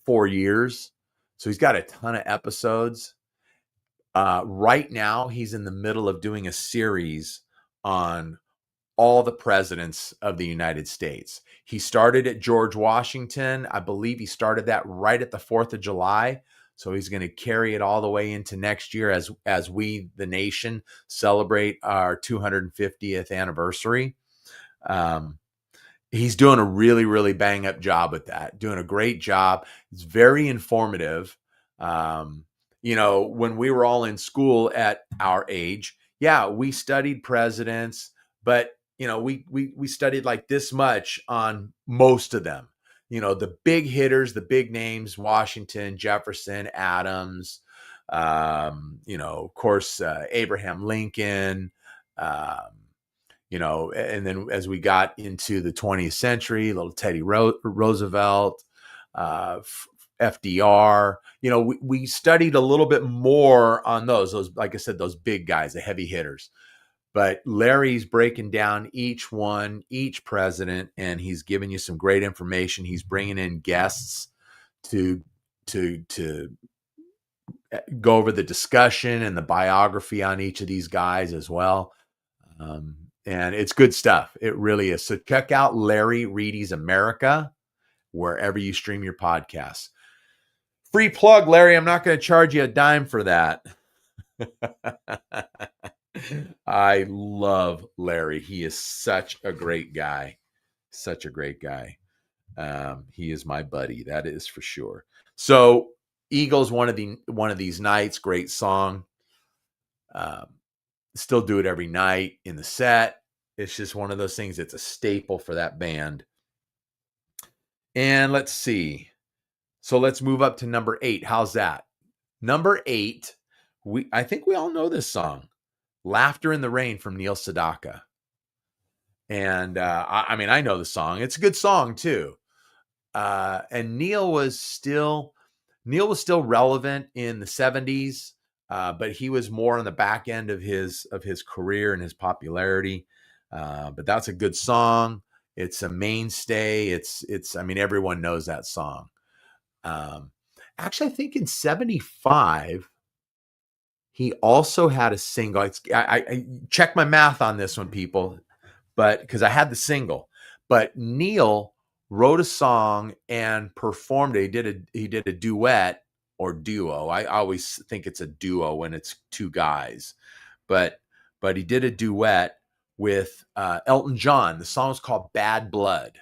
4 years. So he's got a ton of episodes. Right now, he's in the middle of doing a series on all the presidents of the United States. He started at George Washington. I believe he started that right at the 4th of July. So he's going to carry it all the way into next year as we, the nation, celebrate our 250th anniversary. He's doing a really, really bang up job with that, doing a great job. It's very informative. When we were all in school at our age, we studied presidents, but we studied like this much on most of them. The big hitters, the big names: Washington, Jefferson, Adams, of course, Abraham Lincoln, and then as we got into the 20th century, little Teddy Roosevelt, FDR, we studied a little bit more on those, like I said, those big guys, the heavy hitters. But Larry's breaking down each president, and he's giving you some great information. He's bringing in guests to go over the discussion and the biography on each of these guys as well. And it's good stuff. It really is. So check out Larry Reedy's America wherever you stream your podcasts. Free plug, Larry. I'm not going to charge you a dime for that. I love Larry. He is such a great guy. Such a great guy. He is my buddy. That is for sure. So Eagles, One of These Nights, great song. Still do it every night in the set. It's just one of those things. It's a staple for that band. And let's see. So let's move up to number 8. How's that? Number 8. I think we all know this song. Laughter in the Rain from Neil Sedaka. And I know the song. It's a good song too. And Neil was still relevant in the 70s, but he was more on the back end of his career and his popularity. But that's a good song. It's a mainstay. I mean, everyone knows that song. Actually, I think in 75, he also had a single. I check my math on this one, people, but because I had the single. But Neil wrote a song and performed it. He did a duet or duo. I always think it's a duo when it's two guys, but he did a duet with Elton John. The song is called "Bad Blood,"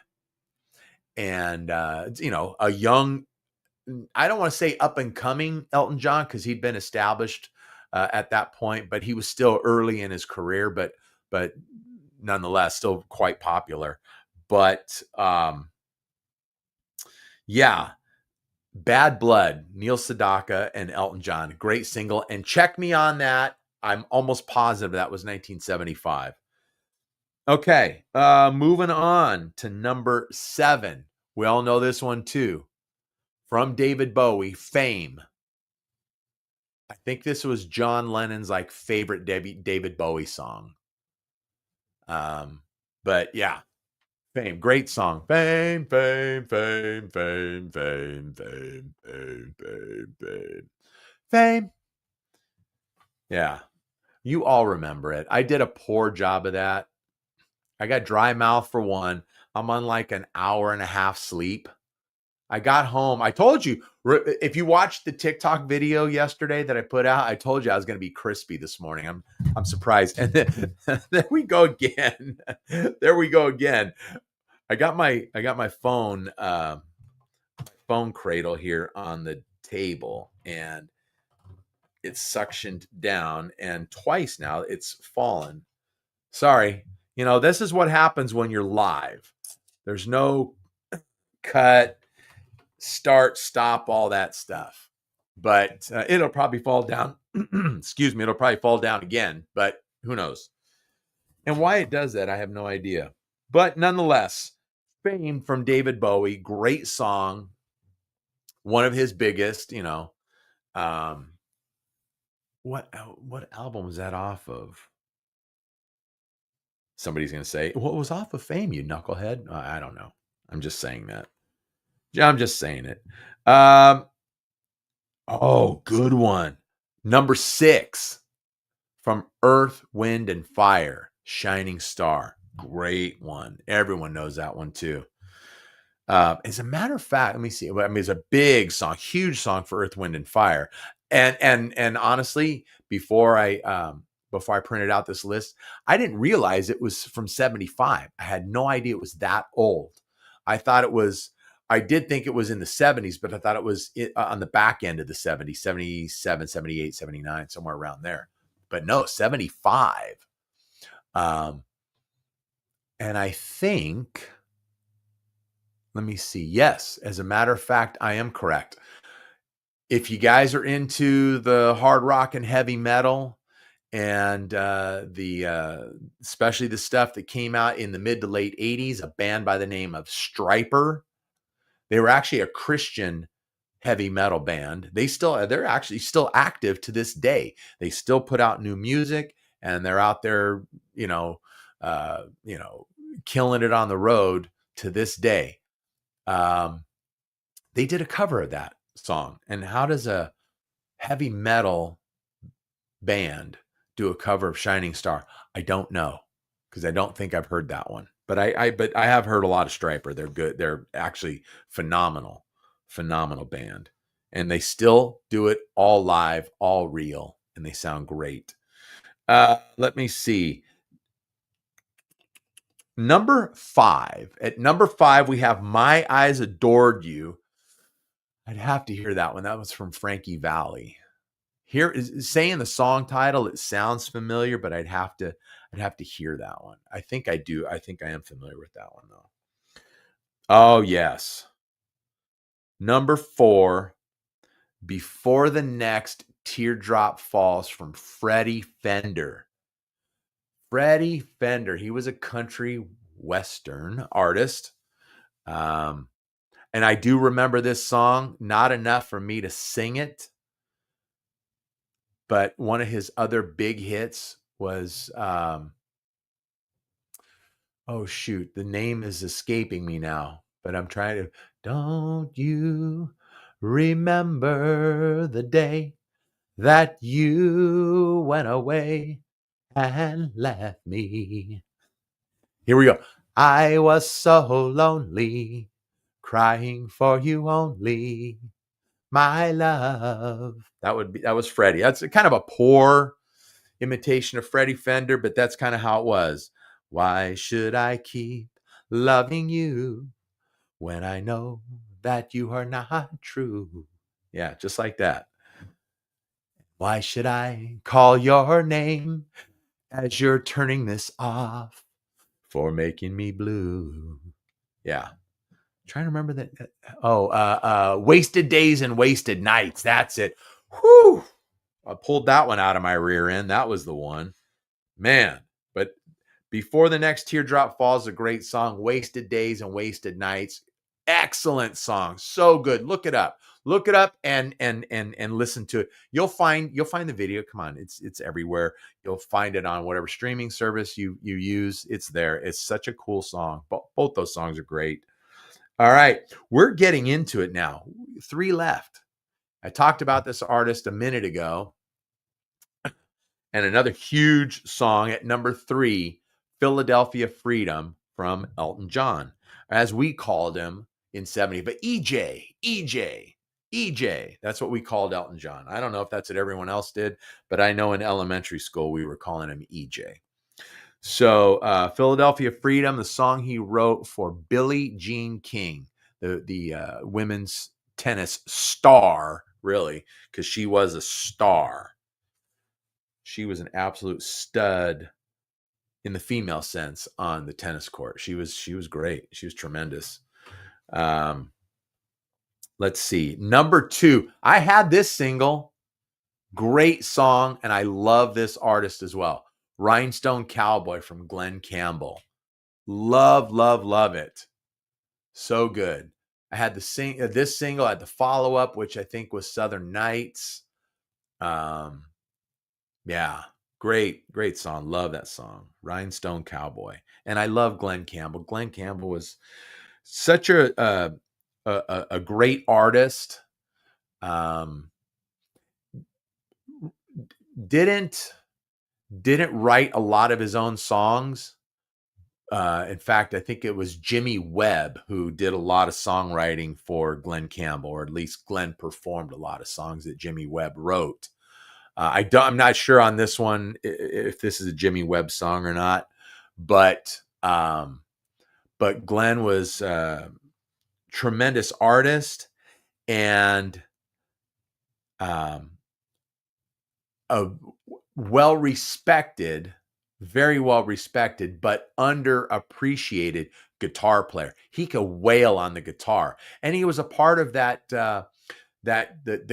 and a young, I don't want to say up and coming Elton John because he'd been established at that point, but he was still early in his career, but nonetheless still quite popular. But yeah, Bad Blood, Neil Sedaka and Elton John, great single. And check me on that. I'm almost positive that was 1975. Okay, moving on to number 7. We all know this one too. From David Bowie, Fame. I think this was John Lennon's like favorite David Bowie song. But yeah, Fame, great song. Fame, fame, fame, fame, fame, fame, fame, fame, fame, fame. Yeah, you all remember it. I did a poor job of that. I got dry mouth for one. I'm on like an hour and a half sleep. I got home. I told you, if you watched the TikTok video yesterday that I put out, I told you I was going to be crispy this morning. I'm surprised. And then, there we go again. There we go again. I got my phone phone cradle here on the table, and it's suctioned down, and twice now it's fallen. Sorry. This is what happens when you're live. There's no cut, start, stop, all that stuff. But it'll probably fall down. Excuse me. It'll probably fall down again, but who knows? And why it does that, I have no idea. But nonetheless, Fame from David Bowie, great song. One of his biggest, what album was that off of? Somebody's going to say, well, it was off of Fame, you knucklehead. I don't know. I'm just saying that. I'm just saying it. Oh, good one. Number 6 from Earth, Wind, and Fire, Shining Star. Great one. Everyone knows that one too. As a matter of fact, let me see. I mean, it's a big song, huge song for Earth, Wind, and Fire. And honestly, before I printed out this list, I didn't realize it was from 75. I had no idea it was that old. I did think it was in the 70s, but I thought it was on the back end of the 70s, 77, 78, 79, somewhere around there. But no, 75. And I think, let me see. Yes, as a matter of fact, I am correct. If you guys are into the hard rock and heavy metal and especially the stuff that came out in the mid to late 80s, a band by the name of Stryper. They were actually a Christian heavy metal band. They're actually still active to this day. They still put out new music, and they're out there, killing it on the road to this day. They did a cover of that song. And how does a heavy metal band do a cover of Shining Star? I don't know, because I don't think I've heard that one. But I have heard a lot of Stryper. They're good. They're actually phenomenal band. And they still do it all live, all real, and they sound great. Let me see. Number 5. At number 5, we have My Eyes Adored You. I'd have to hear that one. That was from Frankie Valli. Here is saying the song title, it sounds familiar, but I'd have to hear that one. I think I do. I think I am familiar with that one though. Oh, yes. Number 4, Before the Next Teardrop Falls from Freddie Fender. Freddie Fender, he was a country western artist. And I do remember this song, not enough for me to sing it, but one of his other big hits was, oh shoot, the name is escaping me now, but I'm trying to, don't you remember the day that you went away and left me? Here we go. I was so lonely, crying for you only, my love. That was Freddie. That's kind of a poor imitation of Freddie Fender, but that's kind of how it was. Why should I keep loving you when I know that you are not true? Yeah, just like that. Why should I call your name as you're turning this off for making me blue? Yeah. Trying to remember that. Wasted Days and Wasted Nights. That's it. Whew. I pulled that one out of my rear end. That was the one. Man. But Before the Next Teardrop Falls, a great song. Wasted Days and Wasted Nights. Excellent song. So good. Look it up. Look it up and listen to it. You'll find the video. Come on, it's everywhere. You'll find it on whatever streaming service you use. It's there. It's such a cool song. Both those songs are great. All right, we're getting into it now. 3 left. I talked about this artist a minute ago. And another huge song at number 3, Philadelphia Freedom from Elton John, as we called him in 70. But EJ, that's what we called Elton John. I don't know if that's what everyone else did, but I know in elementary school we were calling him EJ. So Philadelphia Freedom, the song he wrote for Billie Jean King, the women's tennis star, really, because she was a star. She was an absolute stud in the female sense on the tennis court. She was great. She was tremendous. Let's see. Number 2, I had this single. Great song, and I love this artist as well. Rhinestone Cowboy from Glen Campbell. Love, love, love it. So good. I had this single, I had the follow-up, which I think was Southern Nights. Yeah, great song. Love that song. Rhinestone Cowboy. And I love Glen Campbell. Glen Campbell was such a great artist. Didn't write a lot of his own songs. In fact, I think it was Jimmy Webb who did a lot of songwriting for Glen Campbell, or at least Glen performed a lot of songs that Jimmy Webb wrote. I'm not sure on this one if this is a Jimmy Webb song or not, but Glen was a tremendous artist and a very well respected, but underappreciated guitar player. He could wail on the guitar, and he was a part of the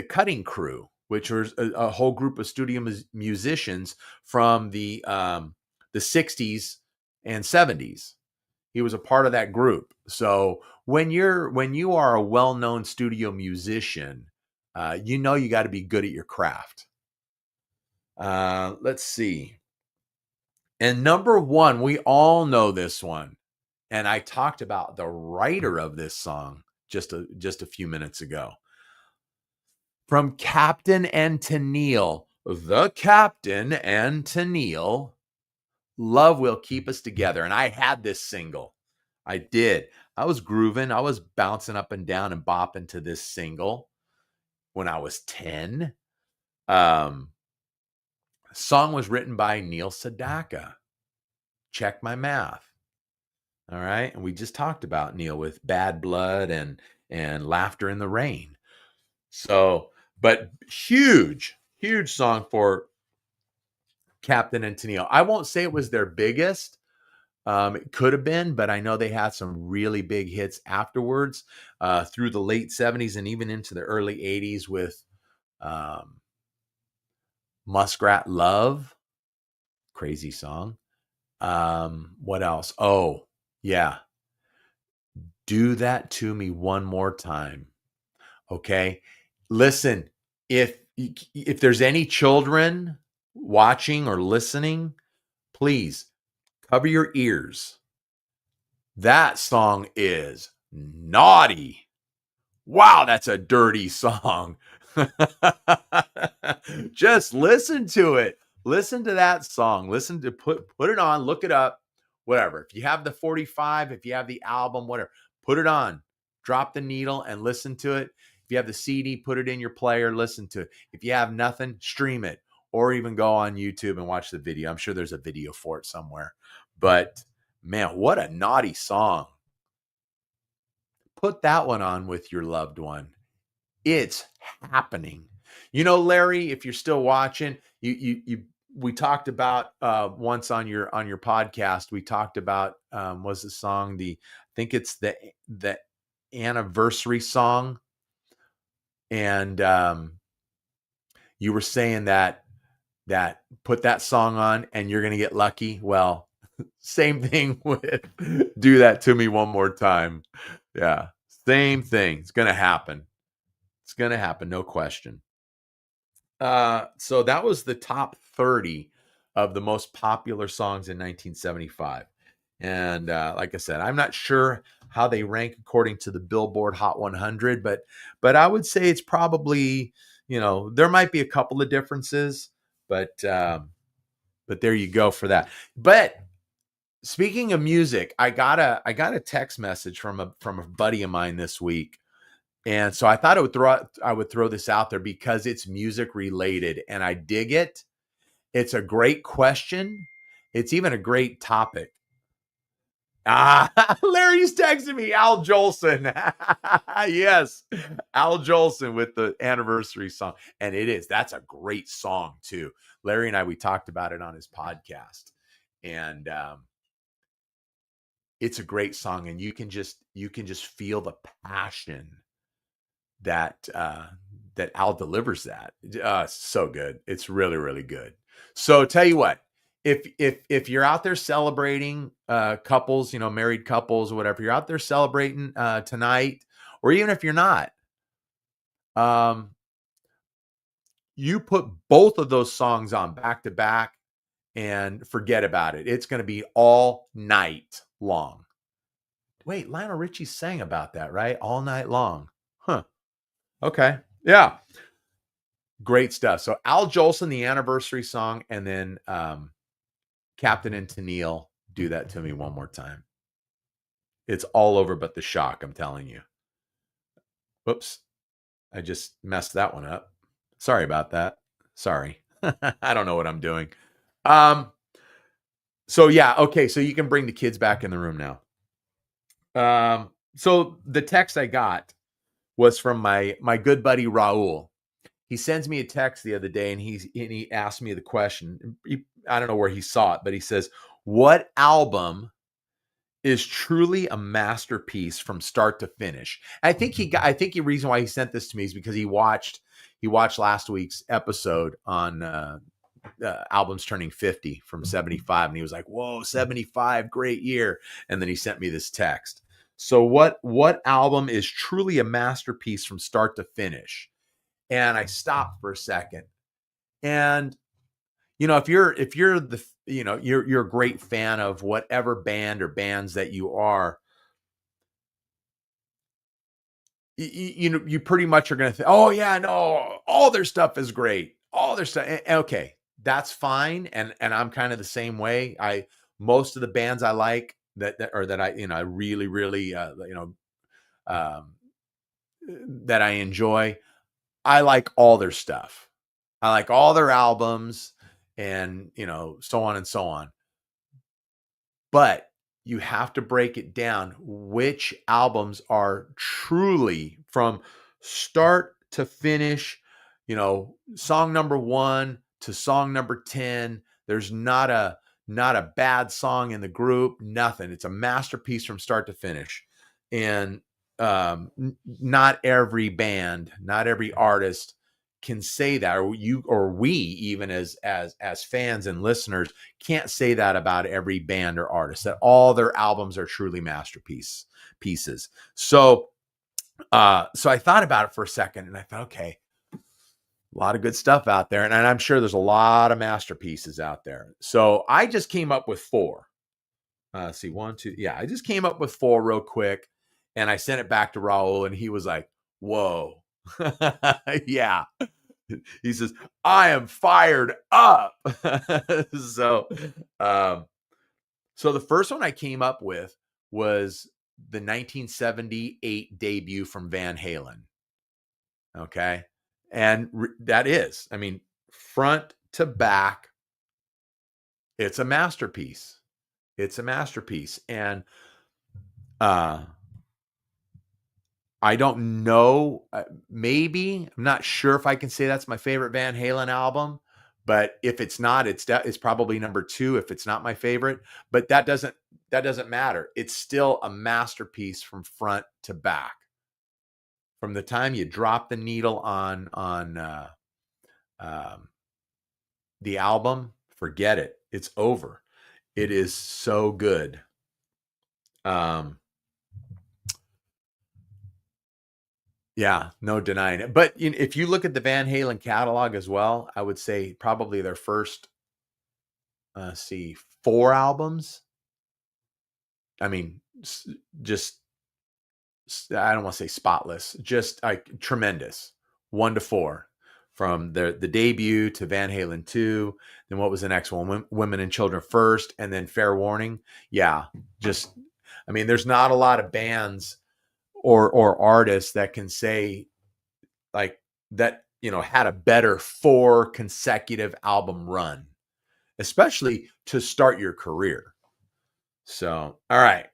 Cutting Crew, which was a whole group of studio musicians from the 60s and 70s. He was a part of that group. So when you are a well-known studio musician, you got to be good at your craft. Let's see. And number 1, we all know this one. And I talked about the writer of this song just a few minutes ago. From Captain and Tennille, the Captain and Tennille, Love Will Keep Us Together. And I had this single. I did. I was grooving. I was bouncing up and down and bopping to this single when I was 10. Song was written by Neil Sedaka. Check my math. All right. And we just talked about Neil with Bad Blood and Laughter in the Rain. So, but huge song for Captain and Tennille. I won't say it was their biggest. It could have been, but I know they had some really big hits afterwards through the late 70s and even into the early 80s with Muskrat Love. Crazy song. What else? Oh, yeah. Do that to me one more time. Okay. Listen, if there's any children watching or listening, please cover your ears. That song is naughty. Wow, that's a dirty song. Just listen to it. Listen to that song. Listen to put it on, look it up, whatever. If you have the 45, if you have the album, whatever, put it on. Drop the needle and listen to it. If you have the CD, put it in your player, listen to it. If you have nothing, stream it or even go on YouTube and watch the video. I'm sure there's a video for it somewhere. But man, what a naughty song. Put that one on with your loved one. It's happening. You know, Larry, if you're still watching, we talked about once on your podcast, we talked about was the song I think it's the anniversary song. And you were saying that put that song on and you're going to get lucky. Well, same thing with Do That to Me One More Time. Yeah, same thing. It's going to happen. It's going to happen. No question. So that was the top 30 of the most popular songs in 1975. And like I said, I'm not sure how they rank according to the Billboard Hot 100, but I would say it's probably, there might be a couple of differences, but there you go for that. But speaking of music, I got a text message from a buddy of mine this week. And so I thought I would throw this out there because it's music related and I dig it. It's a great question. It's even a great topic. Larry's texting me, Al Jolson. Yes, Al Jolson with the anniversary song. And that's a great song too. Larry and I, we talked about it on his podcast. And it's a great song. And you can just feel the passion that Al delivers that. So good. It's really, really good. So tell you what, if you're out there celebrating couples, married couples or whatever, you're out there celebrating tonight, or even if you're not, you put both of those songs on back to back and forget about it. It's going to be all night long. Wait, Lionel Richie sang about that, right? All night long. Huh. Okay. Yeah. Great stuff. So Al Jolson, the anniversary song, and then Captain and Tennille, Do That to Me One More Time. It's all over but the shock, I'm telling you. Whoops. I just messed that one up. Sorry about that. Sorry. I don't know what I'm doing. So yeah, okay. So you can bring the kids back in the room now. So the text I got was from my good buddy Raul. He sends me a text the other day and he asked me the question. I don't know where he saw it, but he says, what album is truly a masterpiece from start to finish? I think the reason why he sent this to me is because he watched last week's episode on albums turning 50 from 75. And he was like, whoa, 75, great year. And then he sent me this text. So what album is truly a masterpiece from start to finish? And I stopped for a second. And, if you're the, you're a great fan of whatever band or bands that you are, you pretty much are going to think, oh yeah, no, all their stuff is great. All their stuff. Okay. That's fine. And I'm kind of the same way. Most of the bands I like that I really, really, that I enjoy, I like all their stuff. I like all their albums and, so on and so on. But you have to break it down. Which albums are truly from start to finish, song number 1 to song number 10. There's not a bad song in the group, nothing. It's a masterpiece from start to finish. And not every band, not every artist can say that, or you or we even as fans and listeners can't say that about every band or artist, that all their albums are truly pieces. So I thought about it for a second, and I thought, okay, a lot of good stuff out there, and I'm sure there's a lot of masterpieces out there. So I just came up with 4. See, 1, 2. Yeah, I just came up with 4 real quick, and I sent it back to Raul, and he was like, "Whoa, yeah." He says, "I am fired up." so, so the first one I came up with was the 1978 debut from Van Halen. Okay, and that is, I mean, front to back, it's a masterpiece. It's a masterpiece, and I don't know. Maybe I'm not sure if I can say that's my favorite Van Halen album, but if it's not, it's probably number 2. If it's not my favorite, but that doesn't matter. It's still a masterpiece from front to back. From the time you drop the needle on the album, forget it. It's over. It is so good. Yeah, no denying it. But if you look at the Van Halen catalog as well, I would say probably their first, 4 albums. I mean, just, I don't want to say spotless, just like tremendous. 1 to 4, from the debut to Van Halen 2. Then what was the next one? Women and Children First, and then Fair Warning. Yeah, just, I mean, there's not a lot of bands or artists that can say like that, had a better 4 consecutive album run, especially to start your career. So, all right.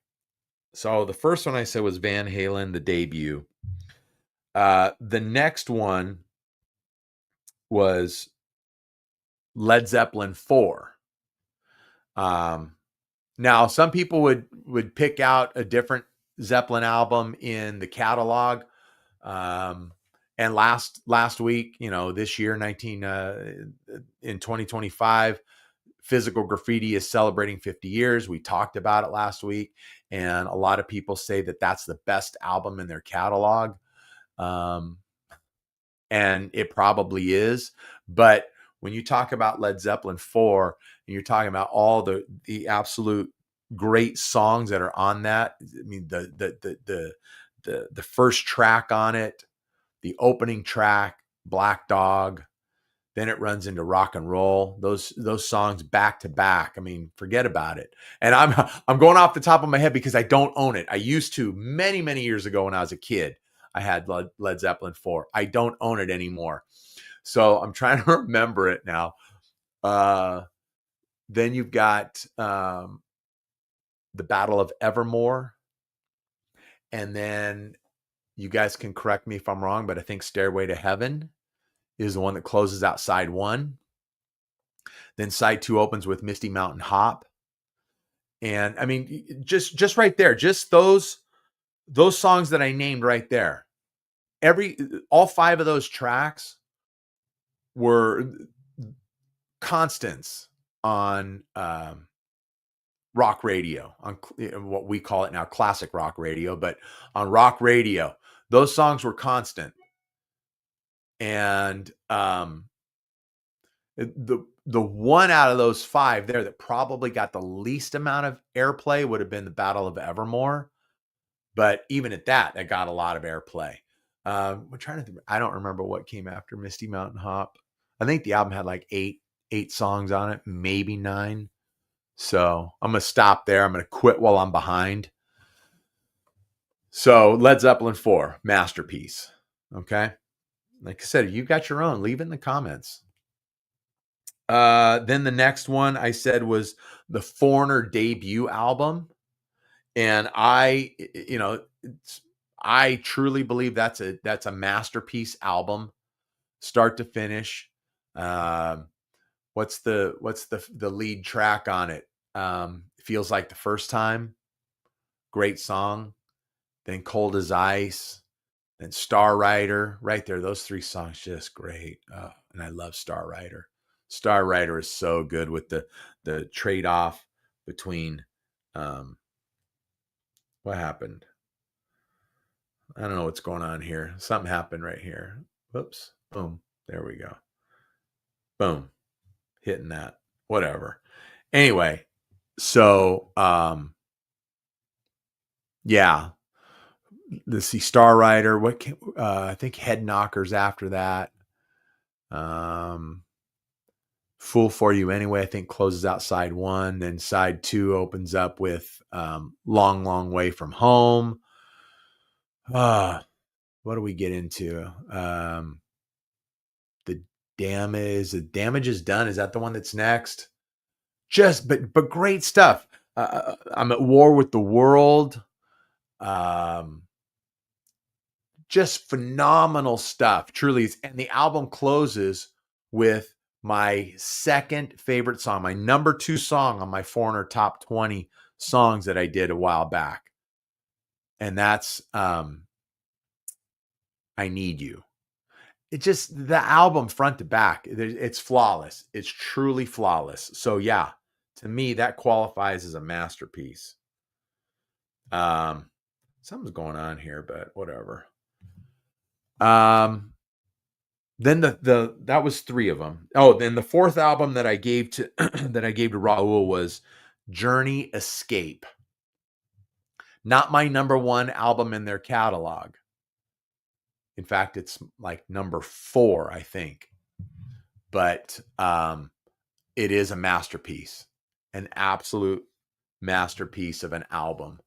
So the first one I said was Van Halen, the debut. The next one was Led Zeppelin IV. Now some people would pick out a different Zeppelin album in the catalog. And last week, this year, in 2025, Physical Graffiti is celebrating 50 years. We talked about it last week, and a lot of people say that that's the best album in their catalog. And it probably is. But when you talk about Led Zeppelin IV, and you're talking about all the absolute great songs that are on that, I mean, the first track on it, the opening track, Black Dog, then it runs into Rock and Roll. Those songs back to back. I mean, forget about it. And I'm going off the top of my head because I don't own it. I used to many, many years ago when I was a kid. I had Led Zeppelin IV. I don't own it anymore. So I'm trying to remember it now. Then you've got the Battle of Evermore. And then you guys can correct me if I'm wrong, but I think Stairway to Heaven is the one that closes out side 1. Then side 2 opens with Misty Mountain Hop. And I mean, just right there, just those songs that I named right there. All 5 of those tracks were constants on rock radio, on what we call it now, classic rock radio, but on rock radio, those songs were constant. And the one out of those 5 there that probably got the least amount of airplay would have been the Battle of Evermore. But even at that got a lot of airplay. I'm trying to think, I don't remember what came after Misty Mountain Hop. I think the album had like 8 songs on it, maybe 9. So I'm going to stop there. I'm going to quit while I'm behind. So Led Zeppelin IV, masterpiece. Okay. Like I said, you got your own, leave it in the comments. Then the next one I said was the Foreigner debut album. And I truly believe that's a masterpiece album, start to finish. What's the lead track on it? Feels Like the First Time. Great song. Then Cold as Ice. and Star Rider, right there. Those three songs just great. And I love Star Rider. Star Rider is so good with the trade off between what happened. I don't know what's going on here. Something happened right here. Whoops. Boom. There we go. Boom. Hitting that. Whatever. Anyway, so yeah. Let's see, Star Rider. What can, I think Head Knockers after that. Fool for You Anyway, I think closes out side one. Then side two opens up with Long, Long Way From Home. What do we get into? The Damage Is Done. Is that the one that's next? But great stuff. I'm at War with the World. Just phenomenal stuff, truly. And the album closes with my second favorite song, my number 2 song on my Foreigner Top 20 songs that I did a while back. And that's I Need You. It just, the album front to back, it's flawless. It's truly flawless. So yeah, to me, that qualifies as a masterpiece. Something's going on here, but whatever. Then that was 3 of them. Oh, then the 4th album that I gave to Raul was Journey Escape. Not my number 1 album in their catalog. In fact, it's like number 4, I think. But it is a masterpiece, an absolute masterpiece of an album.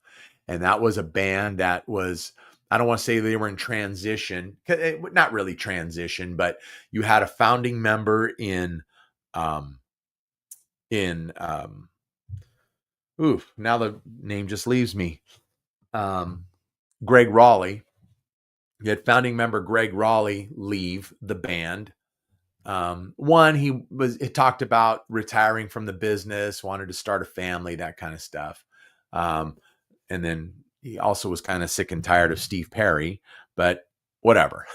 And that was a band that was, I don't want to say they were in transition, not really transition, but you had a founding member in now the name just leaves me. Greg Raleigh. You had founding member Greg Raleigh leave the band. He talked about retiring from the business, wanted to start a family, that kind of stuff. And then he also was kind of sick and tired of Steve Perry, but whatever.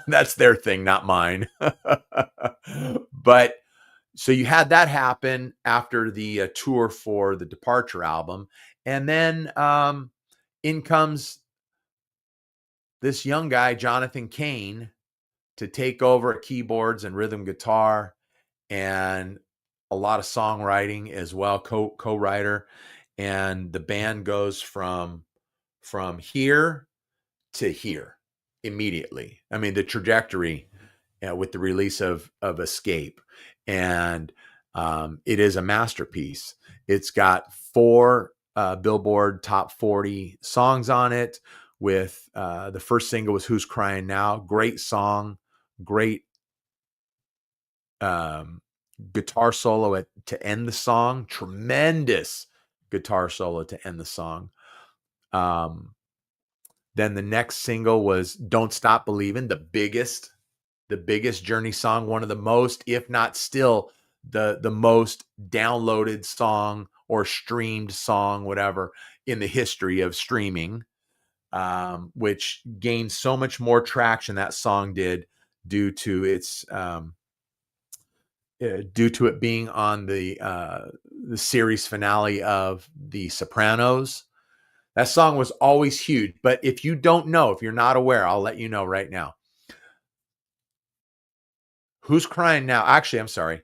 That's their thing, not mine. But so you had that happen after the tour for the Departure album. And then in comes this young guy, Jonathan Cain, to take over keyboards and rhythm guitar and a lot of songwriting as well, co-writer. And the band goes from here to here immediately. I mean, the trajectory with the release of Escape. And it is a masterpiece. It's got 4 Billboard Top 40 songs on it, with the first single was Who's Crying Now. Great song, great guitar solo to end the song. Tremendous guitar solo to end the song. Then the next single was Don't Stop Believin', the biggest Journey song, one of the most, if not still the most downloaded song or streamed song, whatever, in the history of streaming, which gained so much more traction, that song did, due to its due to it being on the series finale of The Sopranos. That song was always huge. But if you don't know, if you're not aware, I'll let you know right now. Who's Crying Now? Actually, I'm sorry.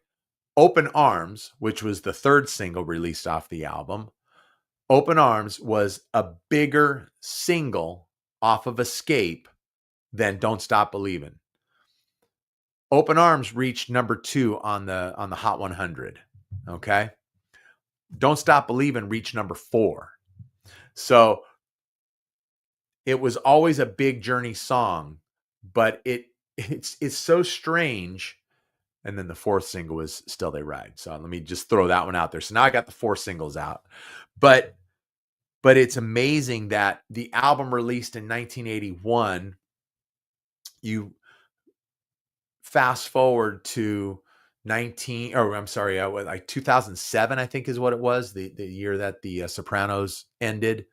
Open Arms, which was the 3rd single released off the album. Open Arms was a bigger single off of Escape than Don't Stop Believin'. Open Arms reached number 2 on the Hot 100. Okay. Don't Stop Believin' reached number 4. So it was always a big Journey song, but it's so strange. And then the 4th single was Still They Ride. So let me just throw that one out there. So now I got the 4 singles out, but it's amazing that the album released in 1981, you fast forward to 2007, I think is what it was, the year that the Sopranos ended.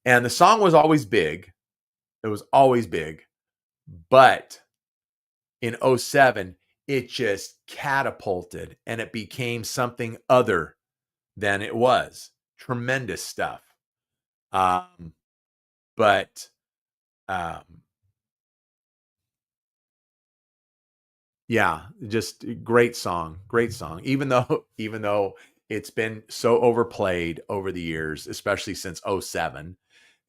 And the song was always big. It was always big. But in '07, it just catapulted and it became something other than it was. Tremendous stuff. But yeah, just great song, great song. Even though it's been so overplayed over the years, especially since '07,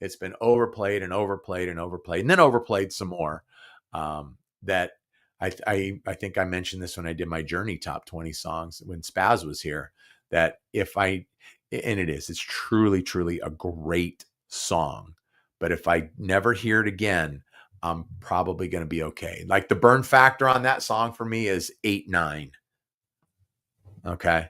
it's been overplayed and overplayed and overplayed, and then overplayed some more. That I think I mentioned this when I did my Journey top 20 songs when Spaz was here. That and it's truly a great song, but if I never hear it again, I'm probably going to be okay. Like the burn factor on that song for me is 8, 9. Okay.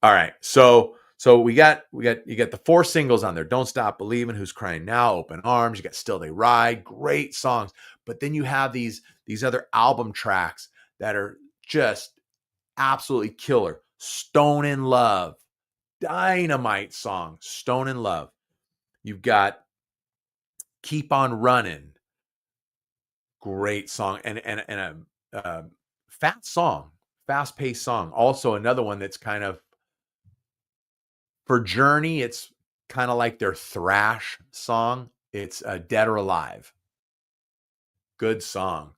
All right. So you got the 4 singles on there. Don't Stop Believin', Who's Crying Now, Open Arms. You got Still They Ride. Great songs. But then you have these other album tracks that are just absolutely killer. Stone in Love. Dynamite song. Stone in Love. You've got Keep on Running. Great song. And a fast-paced song. Also another one that's kind of, for Journey, it's kind of like their thrash song. It's Dead or Alive. Good song.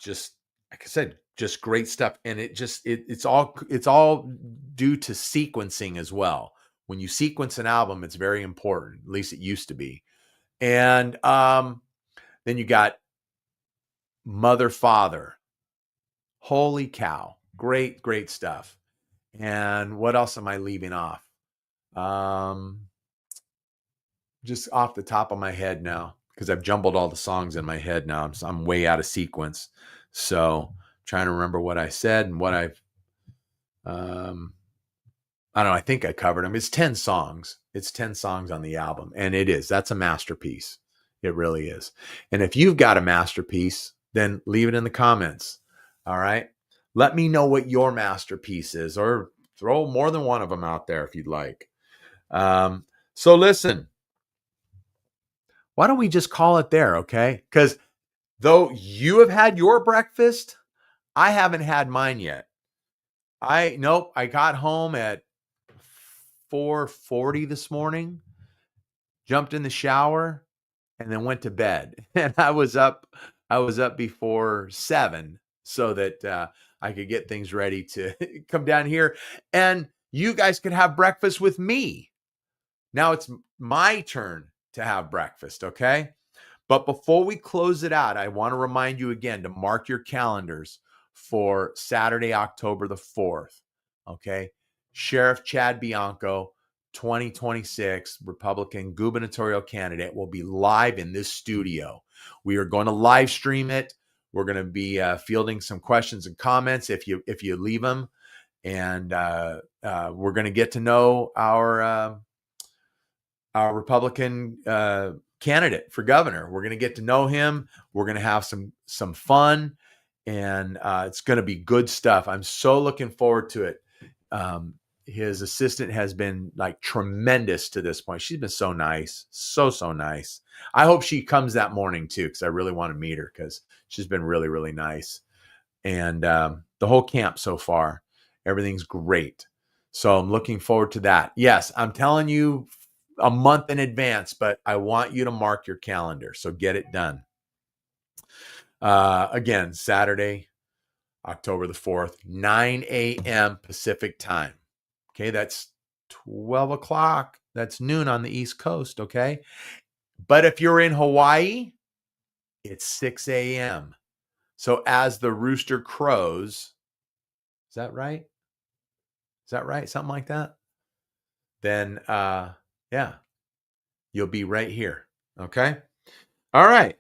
Just like I said, just great stuff. And it's all due to sequencing as well. When you sequence an album, it's very important. At least it used to be. And then you got Mother, Father. Holy cow. Great stuff. And what else am I leaving off? Just off the top of my head now, because I've jumbled all the songs in my head now. I'm way out of sequence. So trying to remember what I said and what I've, I don't know. I think I covered them. It's 10 songs. It's 10 songs on the album. And that's a masterpiece. It really is. And if you've got a masterpiece, then leave it in the comments. All right. Let me know what your masterpiece is, or throw more than one of them out there if you'd like. So listen, why don't we just call it there? Okay. Because though you have had your breakfast, I haven't had mine yet. I got home at 4:40 this morning, jumped in the shower, and then went to bed. And I was up before 7 so that I could get things ready to come down here and you guys could have breakfast with me. Now it's my turn to have breakfast, okay? But before we close it out, I want to remind you again to mark your calendars for Saturday, October the 4th, okay? Sheriff Chad Bianco, 2026 Republican gubernatorial candidate, will be live in this studio. We are going to live stream it. We're going to be fielding some questions and comments if you leave them, and we're going to get to know our Republican candidate for governor. We're going to get to know him. We're going to have some fun, and it's going to be good stuff. I'm so looking forward to it. His assistant has been like tremendous to this point. She's been so nice, so nice. I hope she comes that morning too, because I really want to meet her, because she's been really, really nice. And the whole camp so far, everything's great. So I'm looking forward to that. Yes, I'm telling you a month in advance, but I want you to mark your calendar. So get it done. Again, Saturday, October the 4th, 9 a.m. Pacific time. Okay, that's 12 o'clock. That's noon on the East Coast, okay? But if you're in Hawaii, it's 6 a.m. So as the rooster crows, is that right? Something like that? Then, yeah, you'll be right here, okay? All right.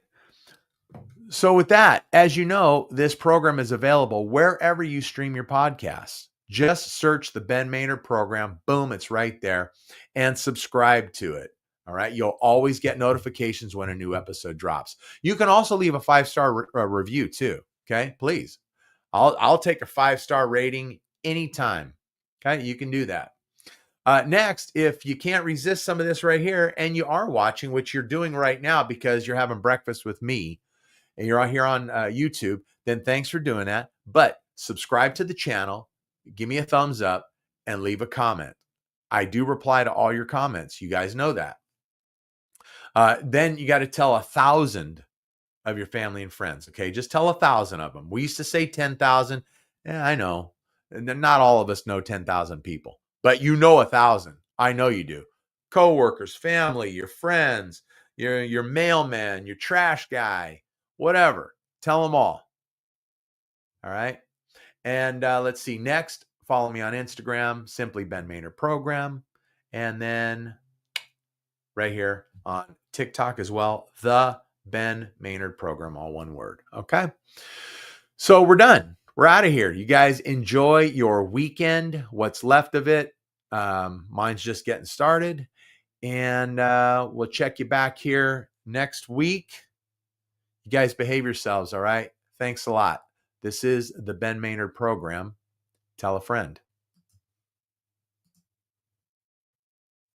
So with that, as you know, this program is available wherever you stream your podcasts. Just search the Ben Maynard program. Boom, it's right there. And subscribe to it. All right. You'll always get notifications when a new episode drops. You can also leave a 5-star review too. Okay. Please. I'll take a 5-star rating anytime. Okay. You can do that. Next, if you can't resist some of this right here and you are watching, which you're doing right now because you're having breakfast with me and you're out here on YouTube, then thanks for doing that. But subscribe to the channel, give me a thumbs up, and leave a comment. I do reply to all your comments. You guys know that. Then you got to tell 1,000 of your family and friends. Okay, just tell 1,000 of them. We used to say 10,000. I know. And then not all of us know 10,000 people, but you know 1,000. I know you do. Coworkers, family, your friends, your mailman, your trash guy, whatever. Tell them all. All right. And let's see. Next, follow me on Instagram, simply Ben Maynard Program. And then right here on TikTok as well, the Ben Maynard Program, all one word. Okay. So we're done. We're out of here. You guys enjoy your weekend, what's left of it. Mine's just getting started. And we'll check you back here next week. You guys behave yourselves, all right? Thanks a lot. This is the Ben Maynard Program. Tell a friend.